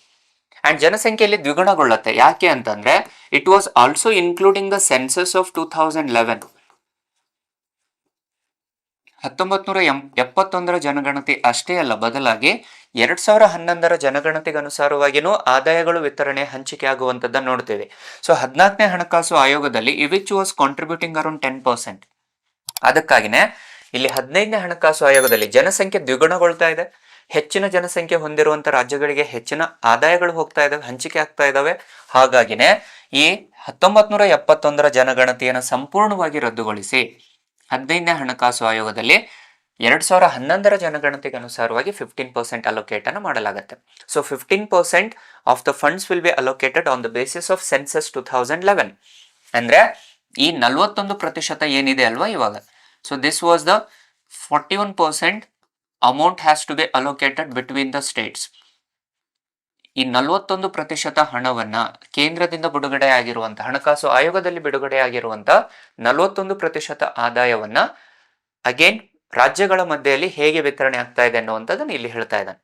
ಅಂಡ್ ಜನಸಂಖ್ಯೆಯಲ್ಲಿ ದ್ವಿಗುಣಗೊಳ್ಳುತ್ತೆ. ಯಾಕೆ ಅಂತಂದ್ರೆ it was also including the census of 2011. 1971ರ ಜನಗಣತಿ ಅಷ್ಟೇ ಅಲ್ಲ, ಬದಲಾಗಿ 2011ರ ಜನಗಣತಿಗೆ ಅನುಸಾರವಾಗಿನೂ ಆದಾಯಗಳು ವಿತರಣೆ ಹಂಚಿಕೆ ಆಗುವಂಥದ್ದನ್ನು ನೋಡ್ತೇವೆ. ಸೊ 14ನೇ ಹಣಕಾಸು ಆಯೋಗದಲ್ಲಿ ವಿಚ್ ವಾಸ್ ಕಾಂಟ್ರಿಬ್ಯೂಟಿಂಗ್ ಅರೌಂಡ್ 10%. ಅದಕ್ಕಾಗಿನೇ ಇಲ್ಲಿ 15ನೇ ಹಣಕಾಸು ಆಯೋಗದಲ್ಲಿ ಜನಸಂಖ್ಯೆ ದ್ವಿಗುಣಗೊಳ್ತಾ ಇದೆ, ಹೆಚ್ಚಿನ ಜನಸಂಖ್ಯೆ ಹೊಂದಿರುವಂತ ರಾಜ್ಯಗಳಿಗೆ ಹೆಚ್ಚಿನ ಆದಾಯಗಳು ಹೋಗ್ತಾ ಇದಾವೆ, ಹಂಚಿಕೆ ಆಗ್ತಾ ಇದಾವೆ. ಹಾಗಾಗಿನೇ ಈ 1971ರ ಜನಗಣತಿಯನ್ನು ಸಂಪೂರ್ಣವಾಗಿ ರದ್ದುಗೊಳಿಸಿ 15ನೇ ಹಣಕಾಸು ಆಯೋಗದಲ್ಲಿ 2011ರ ಜನಗಣತಿಗೆ ಅನುಸಾರವಾಗಿ 15% ಅಲೋಕೇಟ್ ಅನ್ನು ಮಾಡಲಾಗುತ್ತೆ. So 15% of the funds will be allocated on the basis of census 2011. ಅಂದ್ರೆ ಈ 41% ಏನಿದೆ ಅಲ್ವಾ ಇವಾಗ, so this was the 41% amount has to be allocated between the states. ಈ 41% ಹಣವನ್ನ ಕೇಂದ್ರದಿಂದ ಬಿಡುಗಡೆ ಆಗಿರುವಂತಹ ಹಣಕಾಸು ಆಯೋಗದಲ್ಲಿ ಬಿಡುಗಡೆ ಆಗಿರುವಂತಹ 41% ಆದಾಯವನ್ನ ಅಗೇನ್ ರಾಜ್ಯಗಳ ಮಧ್ಯೆಯಲ್ಲಿ ಹೇಗೆ ವಿತರಣೆ ಆಗ್ತಾ ಇದೆ ಅನ್ನುವಂಥದ್ದನ್ನು ಇಲ್ಲಿ ಹೇಳ್ತಾ ಇದ್ದಾನೆ.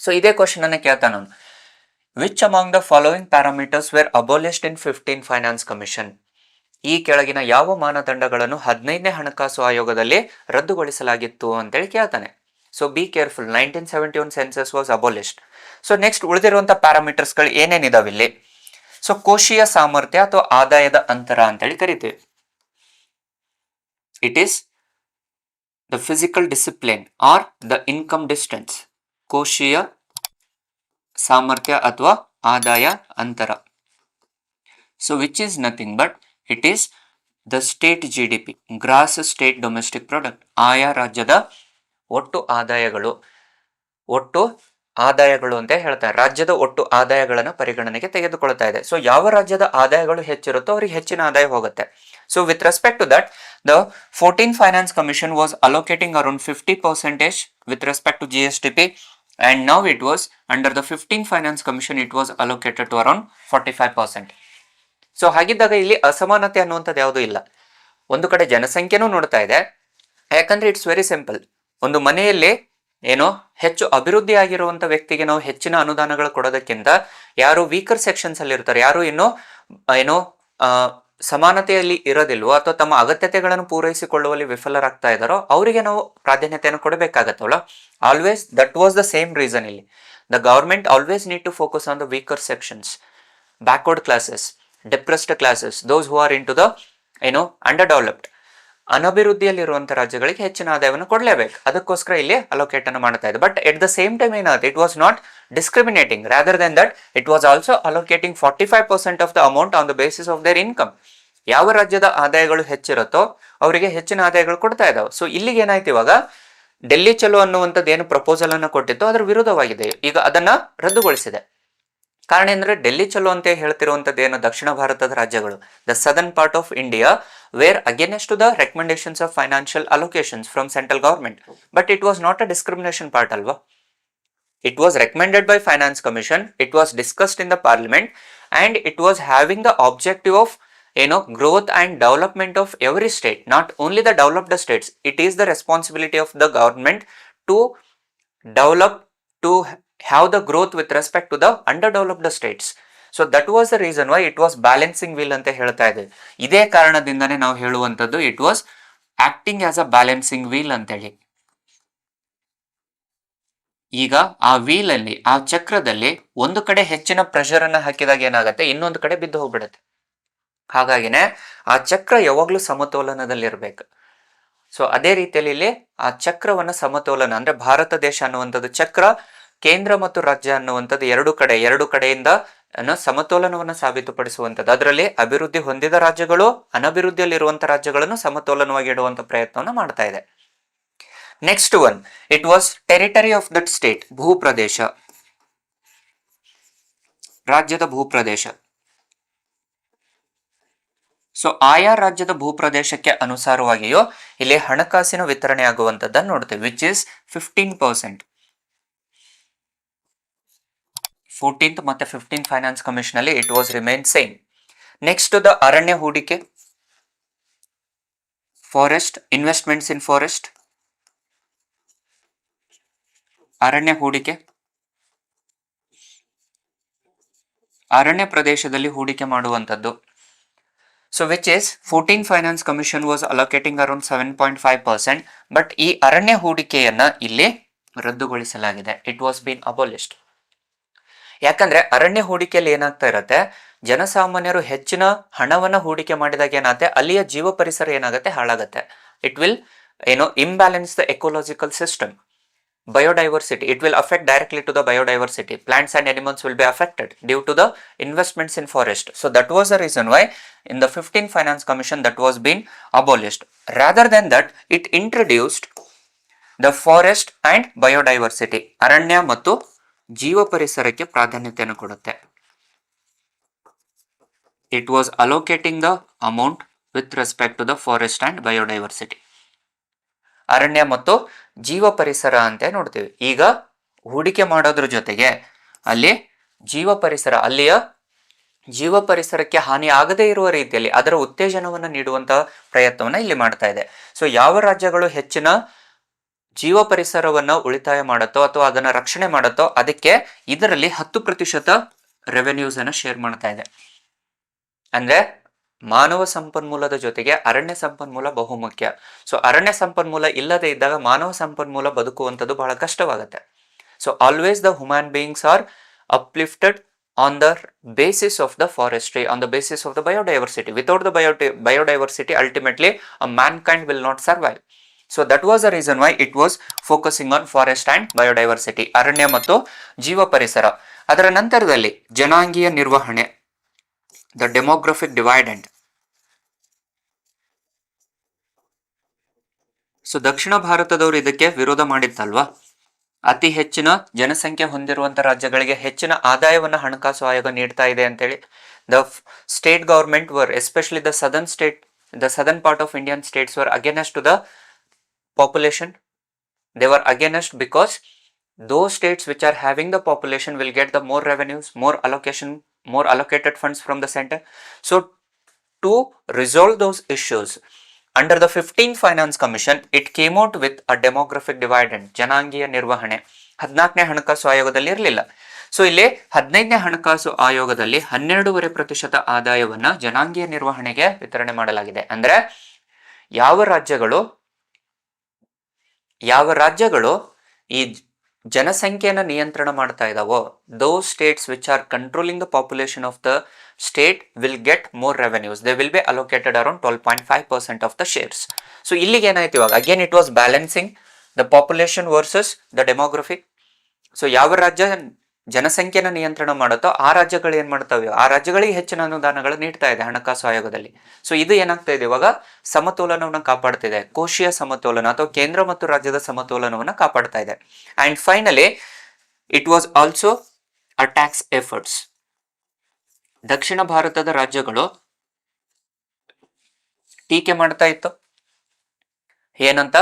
ಸೊ ಇದೇ ಕ್ವಶನ್ ಅನ್ನ ಕೇಳ್ತಾನೆ ಅವನು, which among the following parameters were abolished in 15 finance commission. ಈ ಕೆಳಗಿನ ಯಾವ ಮಾನದಂಡಗಳನ್ನು 15ನೇ ಹಣಕಾಸು ಆಯೋಗದಲ್ಲಿ ರದ್ದುಗೊಳಿಸಲಾಗಿತ್ತು ಅಂತೇಳಿ ಕೇಳ್ತಾನೆ. So be careful, 1971 census was abolished. So next ಉಳಿದಿರುವಂತಹ ಪ್ಯಾರಾಮೀಟರ್ಸ್ಗಳು ಏನೇನಿದಾವೆ ಇಲ್ಲಿ, ಸೊ ಕೋಶೀಯ ಸಾಮರ್ಥ್ಯ ಅಥವಾ ಆದಾಯದ ಅಂತರ ಅಂತೇಳಿ ಕರಿತೀವಿ. It is the fiscal discipline or the income distance. ಕೋಶೀಯ ಸಾಮರ್ಥ್ಯ ಅಥವಾ ಆದಾಯ ಅಂತರ. So which is nothing but it is the state GDP, gross state domestic product. ಆಯಾ ರಾಜ್ಯದ ಒಟ್ಟು ಆದಾಯಗಳು ಅಂತ ಹೇಳ್ತಾರೆ. ರಾಜ್ಯದ ಒಟ್ಟು ಆದಾಯಗಳನ್ನು ಪರಿಗಣನೆಗೆ ತೆಗೆದುಕೊಳ್ತಾ ಇದೆ. ಸೊ ಯಾವ ರಾಜ್ಯದ ಆದಾಯಗಳು ಹೆಚ್ಚಿರುತ್ತೋ ಅವರಿಗೆ ಹೆಚ್ಚಿನ ಆದಾಯ ಹೋಗುತ್ತೆ. So with respect to that the 14 finance commission was allocating around 50% with respect to GSDP, and now it was under the 15 finance commission it was allocated to around 45%. So ಹಾಗಿದ್ದಾಗ ಇಲ್ಲಿ ಅಸಮಾನತೆ ಅನ್ನುವಂಥದ್ದು ಯಾವುದೂ ಇಲ್ಲ. ಒಂದು ಕಡೆ ಜನಸಂಖ್ಯೆನೂ ನೋಡ್ತಾ ಇದೆ, ಯಾಕಂದ್ರೆ ಇಟ್ಸ್ ವೆರಿ ಸಿಂಪಲ್. ಒಂದು ಮನೆಯಲ್ಲಿ ಏನೋ ಹೆಚ್ಚು ಅಭಿವೃದ್ಧಿ ಆಗಿರುವಂತ ವ್ಯಕ್ತಿಗೆ ನಾವು ಹೆಚ್ಚಿನ ಅನುದಾನಗಳು ಕೊಡೋದಕ್ಕಿಂತ ಯಾರು ವೀಕರ್ ಸೆಕ್ಷನ್ಸ್ ಅಲ್ಲಿ ಇರ್ತಾರೆ, ಯಾರು ಇನ್ನೂ ಏನೋ ಸಮಾನತೆಯಲ್ಲಿ ಇರೋದಿಲ್ವೋ ಅಥವಾ ತಮ್ಮ ಅಗತ್ಯತೆಗಳನ್ನು ಪೂರೈಸಿಕೊಳ್ಳುವಲ್ಲಿ ವಿಫಲರಾಗ್ತಾ ಇದ್ದಾರೋ ಅವರಿಗೆ ನಾವು ಪ್ರಾಧಾನ್ಯತೆಯನ್ನು ಕೊಡಬೇಕಾಗತ್ತಲ್ಲ. Always that was the same reason ಇಲ್ಲಿ. The government always need to focus on the weaker sections, backward classes, depressed classes, those who are in to the underdeveloped. ಅನಭಿವೃದ್ಧಿಯಲ್ಲಿರುವಂತ ರಾಜ್ಯಗಳಿಗೆ ಹೆಚ್ಚಿನ ಆದಾಯವನ್ನು ಕೊಡಲೇಬೇಕು, ಅದಕ್ಕೋಸ್ಕರ ಇಲ್ಲಿ ಅಲೋಕೇಟ್ ಅನ್ನು ಮಾಡ್ತಾ ಇದೆ. But at the same time ಏನಾಗುತ್ತೆ, it was not discriminating, rather than that it was also allocating 45% of the amount on the basis of their income. ಯಾವ ರಾಜ್ಯದ ಆದಾಯಗಳು ಹೆಚ್ಚಿರುತ್ತೋ ಅವರಿಗೆ ಹೆಚ್ಚಿನ ಆದಾಯಗಳು ಕೊಡ್ತಾ ಇದಾವೆ. ಸೊ ಇಲ್ಲಿಗೆ ಏನಾಯ್ತು, ಇವಾಗ ಡೆಲ್ಲಿ ಚಲೋ ಅನ್ನುವಂಥದ್ದು ಏನು ಪ್ರಪೋಸಲ್ ಅನ್ನು ಕೊಟ್ಟಿತ್ತು ಅದರ ವಿರುದ್ಧವಾಗಿದೆ, ಈಗ ಅದನ್ನ ರದ್ದುಗೊಳಿಸಿದೆ. ಕಾರಣ ಅಂದ್ರೆ ಡೆಲ್ಲಿ ಚಲೋ ಅಂತ ಹೇಳ್ತಿರುವಂತದ್ದು ಏನು, ದಕ್ಷಿಣ ಭಾರತದ ರಾಜ್ಯಗಳು, the southern part of India were against to the recommendations of financial allocations from central government. But it was not a discrimination part ಅಲ್ವಾ. It was recommended by Finance Commission, it was discussed in the Parliament, and it was having the objective of growth and development of every state, not only the developed states. It is the responsibility of the government to develop, to have the growth with respect to the underdeveloped states. So that was the reason why it was balancing wheel ಅಂತ ಹೇಳ್ತಾ ಇದೆ. ಇದೇ ಕಾರಣದಿಂದನೇ ನಾವು ಹೇಳುವಂತದ್ದು it was acting as a balancing wheel ಅಂತ ಹೇಳಿ. ಈಗ ಆ ವೀಲ್ ಅಲ್ಲಿ, ಆ ಚಕ್ರದಲ್ಲಿ ಒಂದು ಕಡೆ ಹೆಚ್ಚಿನ ಪ್ರೆಷರ್ ಅನ್ನ ಹಾಕಿದಾಗ ಏನಾಗುತ್ತೆ, ಇನ್ನೊಂದು ಕಡೆ ಬಿದ್ದು ಹೋಗ್ಬಿಡುತ್ತೆ. ಹಾಗಾಗಿನೇ ಆ ಚಕ್ರ ಯಾವಾಗ್ಲೂ ಸಮತೋಲನದಲ್ಲಿರ್ಬೇಕು. ಸೊ ಅದೇ ರೀತಿಯಲ್ಲಿ ಇಲ್ಲಿ ಆ ಚಕ್ರವನ್ನ ಸಮತೋಲನ ಅಂದ್ರೆ ಭಾರತ ದೇಶ ಅನ್ನುವಂಥದ್ದು ಚಕ್ರ, ಕೇಂದ್ರ ಮತ್ತು ರಾಜ್ಯ ಅನ್ನುವಂಥದ್ದು ಎರಡು ಕಡೆಯಿಂದ ಸಮತೋಲನವನ್ನ ಸಾಬೀತುಪಡಿಸುವಂಥದ್ದು. ಅದರಲ್ಲಿ ಅಭಿವೃದ್ಧಿ ಹೊಂದಿದ ರಾಜ್ಯಗಳು ಅನಭಿವೃದ್ಧಿಯಲ್ಲಿರುವಂತಹ ರಾಜ್ಯಗಳನ್ನು ಸಮತೋಲನವಾಗಿ ಇಡುವಂತ ಪ್ರಯತ್ನವನ್ನ ಮಾಡ್ತಾ ಇದೆ. Next one, it was territory of that state, ಭೂಪ್ರದೇಶ, ರಾಜ್ಯದ ಭೂಪ್ರದೇಶ. ಸೊ ಆಯಾ ರಾಜ್ಯದ ಭೂಪ್ರದೇಶಕ್ಕೆ ಅನುಸಾರವಾಗಿಯೋ ಇಲ್ಲಿ ಹಣಕಾಸಿನ ವಿತರಣೆ ಆಗುವಂತದ್ದನ್ನು ನೋಡ್ತೇವೆ, ವಿಚ್ ಇಸ್ 15%. 14th ಮತ್ತೆ 15th ಫೈನಾನ್ಸ್ ಕಮಿಷನ್ ಅಲ್ಲಿ it was remain same. Next the ಅರಣ್ಯ ಹೂಡಿಕೆ, ಫಾರೆಸ್ಟ್ ಇನ್ವೆಸ್ಟ್ಮೆಂಟ್ಸ್ ಇನ್ ಫಾರೆಸ್ಟ್, ಅರಣ್ಯ ಹೂಡಿಕೆ, ಅರಣ್ಯ ಪ್ರದೇಶದಲ್ಲಿ ಹೂಡಿಕೆ ಮಾಡುವಂಥದ್ದು. So which is 14th finance commission was allocating around 7.5%. But ಈ ಅರಣ್ಯ ಹೂಡಿಕೆಯನ್ನ ಇಲ್ಲಿ ರದ್ದುಗೊಳಿಸಲಾಗಿದೆ, ಇಟ್ ವಾಸ್ ಬೀನ್ ಅಬೋಲಿಶ್ಡ್. ಯಾಕಂದ್ರೆ ಅರಣ್ಯ ಹೂಡಿಕೆಯಲ್ಲಿ ಏನಾಗ್ತಾ ಇರುತ್ತೆ, ಜನಸಾಮಾನ್ಯರು ಹೆಚ್ಚಿನ ಹಣವನ್ನ ಹೂಡಿಕೆ ಮಾಡಿದಾಗ ಏನಾಗುತ್ತೆ, ಅಲ್ಲಿಯ ಜೀವ ಪರಿಸರ ಏನಾಗುತ್ತೆ, ಹಾಳಾಗುತ್ತೆ. It will imbalance the ecological system. Biodiversity, it will affect directly to the biodiversity. Plants and animals will be affected due to the investments in forest. So that was the reason why in the 15th Finance Commission that was being abolished. Rather than that, it introduced the forest and biodiversity. ಅರಣ್ಯ ಮತ್ತು ಜೀವ ಪರಿಸರಕ್ಕೆ ಪ್ರಾಧಾನ್ಯತೆಯನ್ನು ಕೊಡುತ್ತೆ. It was allocating the amount with respect to the forest and biodiversity. ಅರಣ್ಯ ಮತ್ತು ಜೀವ ಪರಿಸರ ಅಂತ ನೋಡ್ತೀವಿ. ಈಗ ಹೂಡಿಕೆ ಮಾಡೋದ್ರ ಜೊತೆಗೆ ಅಲ್ಲಿ ಜೀವ ಪರಿಸರ, ಅಲ್ಲಿಯ ಜೀವ ಪರಿಸರಕ್ಕೆ ಹಾನಿ ಆಗದೇ ಇರುವ ರೀತಿಯಲ್ಲಿ ಅದರ ಉತ್ತೇಜನವನ್ನು ನೀಡುವಂತಹ ಪ್ರಯತ್ನವನ್ನ ಇಲ್ಲಿ ಮಾಡ್ತಾ ಇದೆ. ಸೊ ಯಾವ ರಾಜ್ಯಗಳು ಹೆಚ್ಚಿನ ಜೀವ ಪರಿಸರವನ್ನ ಉಳಿತಾಯ ಮಾಡುತ್ತೋ ಅಥವಾ ಅದನ್ನ ರಕ್ಷಣೆ ಮಾಡುತ್ತೋ ಅದಕ್ಕೆ ಇದರಲ್ಲಿ 10% ರೆವೆನ್ಯೂಸ್ ಅನ್ನ ಶೇರ್ ಮಾಡ್ತಾ ಇದೆ. ಅಂದ್ರೆ ಮಾನವ ಸಂಪನ್ಮೂಲದ ಜೊತೆಗೆ ಅರಣ್ಯ ಸಂಪನ್ಮೂಲ ಬಹುಮುಖ್ಯ. ಸೊ ಅರಣ್ಯ ಸಂಪನ್ಮೂಲ ಇಲ್ಲದೆ ಇದ್ದಾಗ ಮಾನವ ಸಂಪನ್ಮೂಲ ಬದುಕುವಂಥದ್ದು ಬಹಳ ಕಷ್ಟವಾಗುತ್ತೆ. So always the human beings are uplifted on the basis of the forestry, on the basis of the biodiversity. Without the biodiversity ultimately uh mankind will not survive. So that was the reason why it was focusing on forest and biodiversity, ಅರಣ್ಯ ಮತ್ತು ಜೀವ ಪರಿಸರ. ಅದರ ನಂತರದಲ್ಲಿ ಜನಾಂಗೀಯ ನಿರ್ವಹಣೆ, ದ ಡೆಮೋಗ್ರಫಿಕ್ ಡಿವೈಡೆಂಟ್. ಸೊ ದಕ್ಷಿಣ ಭಾರತದವರು ಇದಕ್ಕೆ ವಿರೋಧ ಮಾಡಿತ್ತಲ್ವಾ, ಅತಿ ಹೆಚ್ಚಿನ ಜನಸಂಖ್ಯೆ ಹೊಂದಿರುವಂತಹ ರಾಜ್ಯಗಳಿಗೆ ಹೆಚ್ಚಿನ ಆದಾಯವನ್ನು ಹಣಕಾಸು ಆಯೋಗ ನೀಡ್ತಾ ಇದೆ ಅಂತೇಳಿ. The state government were especially the southern part of Indian states were against to the population. They were against because those states which are having the population will get the more revenues, more allocated funds from the center. So to resolve those issues, under the 15th finance commission it came out with a demographic dividend, ಜನಾಂಗೀಯ ನಿರ್ವಹಣೆ 14ನೇ ಹಣಕಾಸು ಆಯೋಗದಲ್ಲಿ ಇರಲಿಲ್ಲ. ಸೊ ಇಲ್ಲಿ 15ನೇ ಹಣಕಾಸು ಆಯೋಗದಲ್ಲಿ 12.5% ಆದಾಯವನ್ನ ಜನಾಂಗೀಯ ನಿರ್ವಹಣೆಗೆ ವಿತರಣೆ ಮಾಡಲಾಗಿದೆ. ಅಂದ್ರೆ ಯಾವ ರಾಜ್ಯಗಳು ಈ ಜನಸಂಖ್ಯೆಯನ್ನ ನಿಯಂತ್ರಣ ಮಾಡ್ತಾ ಇದಾವೋ, those states which are controlling the population of the state will get more revenues. They will be allocated around 12.5% of the shares. So ಇಲ್ಲಿಗೆ ಏನಾಯ್ತು ಇವಾಗ, again it was balancing the population versus the demography. So ಯಾವ ರಾಜ್ಯ ಜನಸಂಖ್ಯೆನ ನಿಯಂತ್ರಣ ಮಾಡುತ್ತೋ ಆ ರಾಜ್ಯಗಳು ಏನ್ ಮಾಡ್ತಾವೆ, ಆ ರಾಜ್ಯಗಳಿಗೆ ಹೆಚ್ಚಿನ ಅನುದಾನಗಳು ನೀಡ್ತಾ ಇದೆ ಹಣಕಾಸು ಆಯೋಗದಲ್ಲಿ. ಸೊ ಇದು ಏನಾಗ್ತಾ ಇದೆ ಇವಾಗ, ಸಮತೋಲನವನ್ನು ಕಾಪಾಡ್ತಿದೆ, ಕೋಶೀಯ ಸಮತೋಲನ ಅಥವಾ ಕೇಂದ್ರ ಮತ್ತು ರಾಜ್ಯದ ಸಮತೋಲನವನ್ನು ಕಾಪಾಡ್ತಾ ಇದೆ. And finally it was also a tax efforts. ದಕ್ಷಿಣ ಭಾರತದ ರಾಜ್ಯಗಳು ಟೀಕೆ ಮಾಡ್ತಾ ಇತ್ತು ಏನಂತ,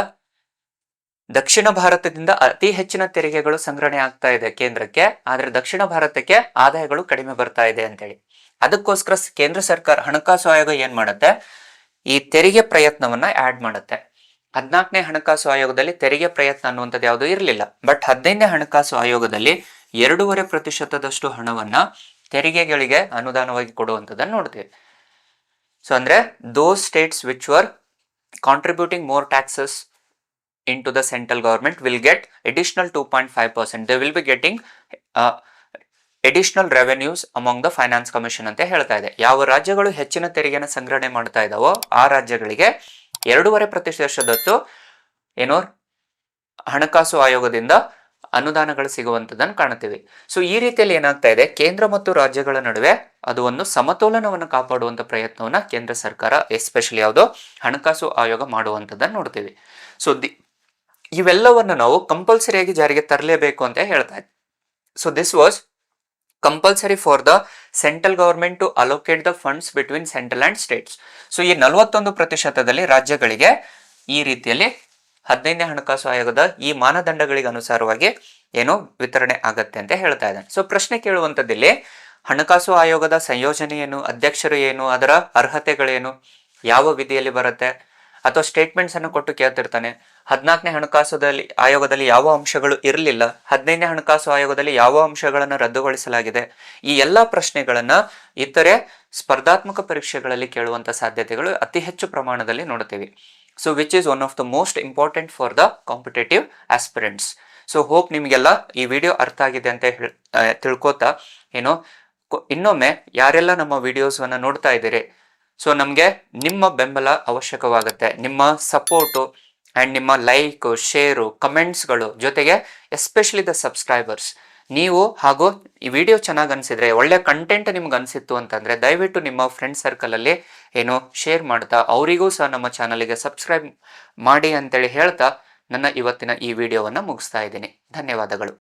ದಕ್ಷಿಣ ಭಾರತದಿಂದ ಅತಿ ಹೆಚ್ಚಿನ ತೆರಿಗೆಗಳು ಸಂಗ್ರಹಣೆ ಆಗ್ತಾ ಇದೆ ಕೇಂದ್ರಕ್ಕೆ, ಆದ್ರೆ ದಕ್ಷಿಣ ಭಾರತಕ್ಕೆ ಆದಾಯಗಳು ಕಡಿಮೆ ಬರ್ತಾ ಇದೆ ಅಂತೇಳಿ. ಅದಕ್ಕೋಸ್ಕರ ಕೇಂದ್ರ ಸರ್ಕಾರ ಹಣಕಾಸು ಆಯೋಗ ಏನ್ ಮಾಡುತ್ತೆ, ಈ ತೆರಿಗೆ ಪ್ರಯತ್ನವನ್ನ ಆಡ್ ಮಾಡುತ್ತೆ. 14ನೇ ಹಣಕಾಸು ಆಯೋಗದಲ್ಲಿ ತೆರಿಗೆ ಪ್ರಯತ್ನ ಅನ್ನುವಂಥದ್ದು ಯಾವುದು ಇರಲಿಲ್ಲ. ಬಟ್ 15ನೇ ಹಣಕಾಸು ಆಯೋಗದಲ್ಲಿ 2.5% ಹಣವನ್ನ ತೆರಿಗೆಗಳಿಗೆ ಅನುದಾನವಾಗಿ ಕೊಡುವಂಥದ್ದನ್ನು ನೋಡ್ತೀವಿ. ಸೊ ಅಂದ್ರೆ those states which were contributing more taxes into the central government will get additional 2.5%. They will be getting additional revenues among the finance commission ಅಂತ ಹೇಳ್ತಾ ಇದೆ. ಯಾವ ರಾಜ್ಯಗಳು ಹೆಚ್ಚಿನ ತೆರಿಗೆನ ಸಂಗ್ರಹಣೆ ಮಾಡ್ತಾ ಇದಾವೋ ಆ ರಾಜ್ಯಗಳಿಗೆ 2.5% ಏನೋ ಹಣಕಾಸು ಆಯೋಗದಿಂದ ಅನುದಾನಗಳು ಸಿಗುವಂತದನ್ನು ಕಾಣ್ತೀವಿ. ಸೊ ಈ ರೀತಿಯಲ್ಲಿ ಏನಾಗ್ತಾ ಇದೆ, ಕೇಂದ್ರ ಮತ್ತು ರಾಜ್ಯಗಳ ನಡುವೆ ಅದು ಒಂದು ಸಮತೋಲನವನ್ನು ಕಾಪಾಡುವಂತ ಪ್ರಯತ್ನವನ್ನ ಕೇಂದ್ರ ಸರ್ಕಾರ ಎಸ್ಪೆಷಲಿ ಯಾವುದೋ ಹಣಕಾಸು ಆಯೋಗ ಮಾಡುವಂತದನ್ನು ನೋಡ್ತೀವಿ. ಸೊ ಇವೆಲ್ಲವನ್ನು ನಾವು ಕಂಪಲ್ಸರಿಯಾಗಿ ಜಾರಿಗೆ ತರಲೇಬೇಕು ಅಂತ ಹೇಳ್ತಾ ಇದ್ದೆ. So this was compulsory for the central government to allocate the funds between central and states. So ಈ 41% ರಾಜ್ಯಗಳಿಗೆ ಈ ರೀತಿಯಲ್ಲಿ 15ನೇ ಹಣಕಾಸು ಆಯೋಗದ ಈ ಮಾನದಂಡಗಳಿಗೆ ಅನುಸಾರವಾಗಿ ಏನೋ ವಿತರಣೆ ಆಗತ್ತೆ ಅಂತ ಹೇಳ್ತಾ ಇದ್ದಾನೆ. ಸೊ ಪ್ರಶ್ನೆ ಕೇಳುವಂಥದ್ದಿಲ್ಲಿ, ಹಣಕಾಸು ಆಯೋಗದ ಸಂಯೋಜನೆ ಏನು, ಅಧ್ಯಕ್ಷರು ಏನು, ಅದರ ಅರ್ಹತೆಗಳೇನು, ಯಾವ ವಿಧಿಯಲ್ಲಿ ಬರುತ್ತೆ, ಅಥವಾ ಸ್ಟೇಟ್ಮೆಂಟ್ಸ್ ಅನ್ನು ಕೊಟ್ಟು ಕೇಳ್ತಿರ್ತಾನೆ. 14ನೇ ಹಣಕಾಸು ಆಯೋಗದಲ್ಲಿ ಯಾವ ಅಂಶಗಳು ಇರಲಿಲ್ಲ, 15ನೇ ಹಣಕಾಸು ಆಯೋಗದಲ್ಲಿ ಯಾವ ಅಂಶಗಳನ್ನು ರದ್ದುಗೊಳಿಸಲಾಗಿದೆ, ಈ ಎಲ್ಲಾ ಪ್ರಶ್ನೆಗಳನ್ನ ಇತರೆ ಸ್ಪರ್ಧಾತ್ಮಕ ಪರೀಕ್ಷೆಗಳಲ್ಲಿ ಕೇಳುವಂತ ಸಾಧ್ಯತೆಗಳು ಅತಿ ಹೆಚ್ಚು ಪ್ರಮಾಣದಲ್ಲಿ ನೋಡ್ತೀವಿ. So which is one of the most important for the competitive aspirants. So hope ನಿಮಗೆಲ್ಲ ಈ ವಿಡಿಯೋ ಅರ್ಥ ಆಗಿದೆ ಅಂತ ತಿಳ್ಕೊತಾ ಏನೋ ಇನ್ನೊಮ್ಮೆ ಯಾರೆಲ್ಲ ನಮ್ಮ ವಿಡಿಯೋಸ್ವನ್ನ ನೋಡ್ತಾ ಇದ್ದೀರಿ, ಸೊ ನಮಗೆ ನಿಮ್ಮ ಬೆಂಬಲ ಅವಶ್ಯಕವಾಗುತ್ತೆ. ನಿಮ್ಮ ಸಪೋರ್ಟು ಆ್ಯಂಡ್ ನಿಮ್ಮ ಲೈಕ್, ಶೇರು, ಕಮೆಂಟ್ಸ್ಗಳು, ಜೊತೆಗೆ ಎಸ್ಪೆಷಲಿ ದ ಸಬ್ಸ್ಕ್ರೈಬರ್ಸ್, ನೀವು ಹಾಗೂ ಈ ವಿಡಿಯೋ ಚೆನ್ನಾಗಿ ಅನಿಸಿದ್ರೆ, ಒಳ್ಳೆ ಕಂಟೆಂಟ್ ನಿಮ್ಗೆ ಅನಿಸಿತ್ತು ಅಂತಂದರೆ ದಯವಿಟ್ಟು ನಿಮ್ಮ ಫ್ರೆಂಡ್ ಸರ್ಕಲಲ್ಲಿ ಏನೋ ಶೇರ್ ಮಾಡ್ತಾ ಅವರಿಗೂ ಸಹ ನಮ್ಮ ಚಾನಲಿಗೆ ಸಬ್ಸ್ಕ್ರೈಬ್ ಮಾಡಿ ಅಂತೇಳಿ ಹೇಳ್ತಾ ನನ್ನ ಇವತ್ತಿನ ಈ ವಿಡಿಯೋವನ್ನು ಮುಗಿಸ್ತಾ ಇದ್ದೀನಿ. ಧನ್ಯವಾದಗಳು.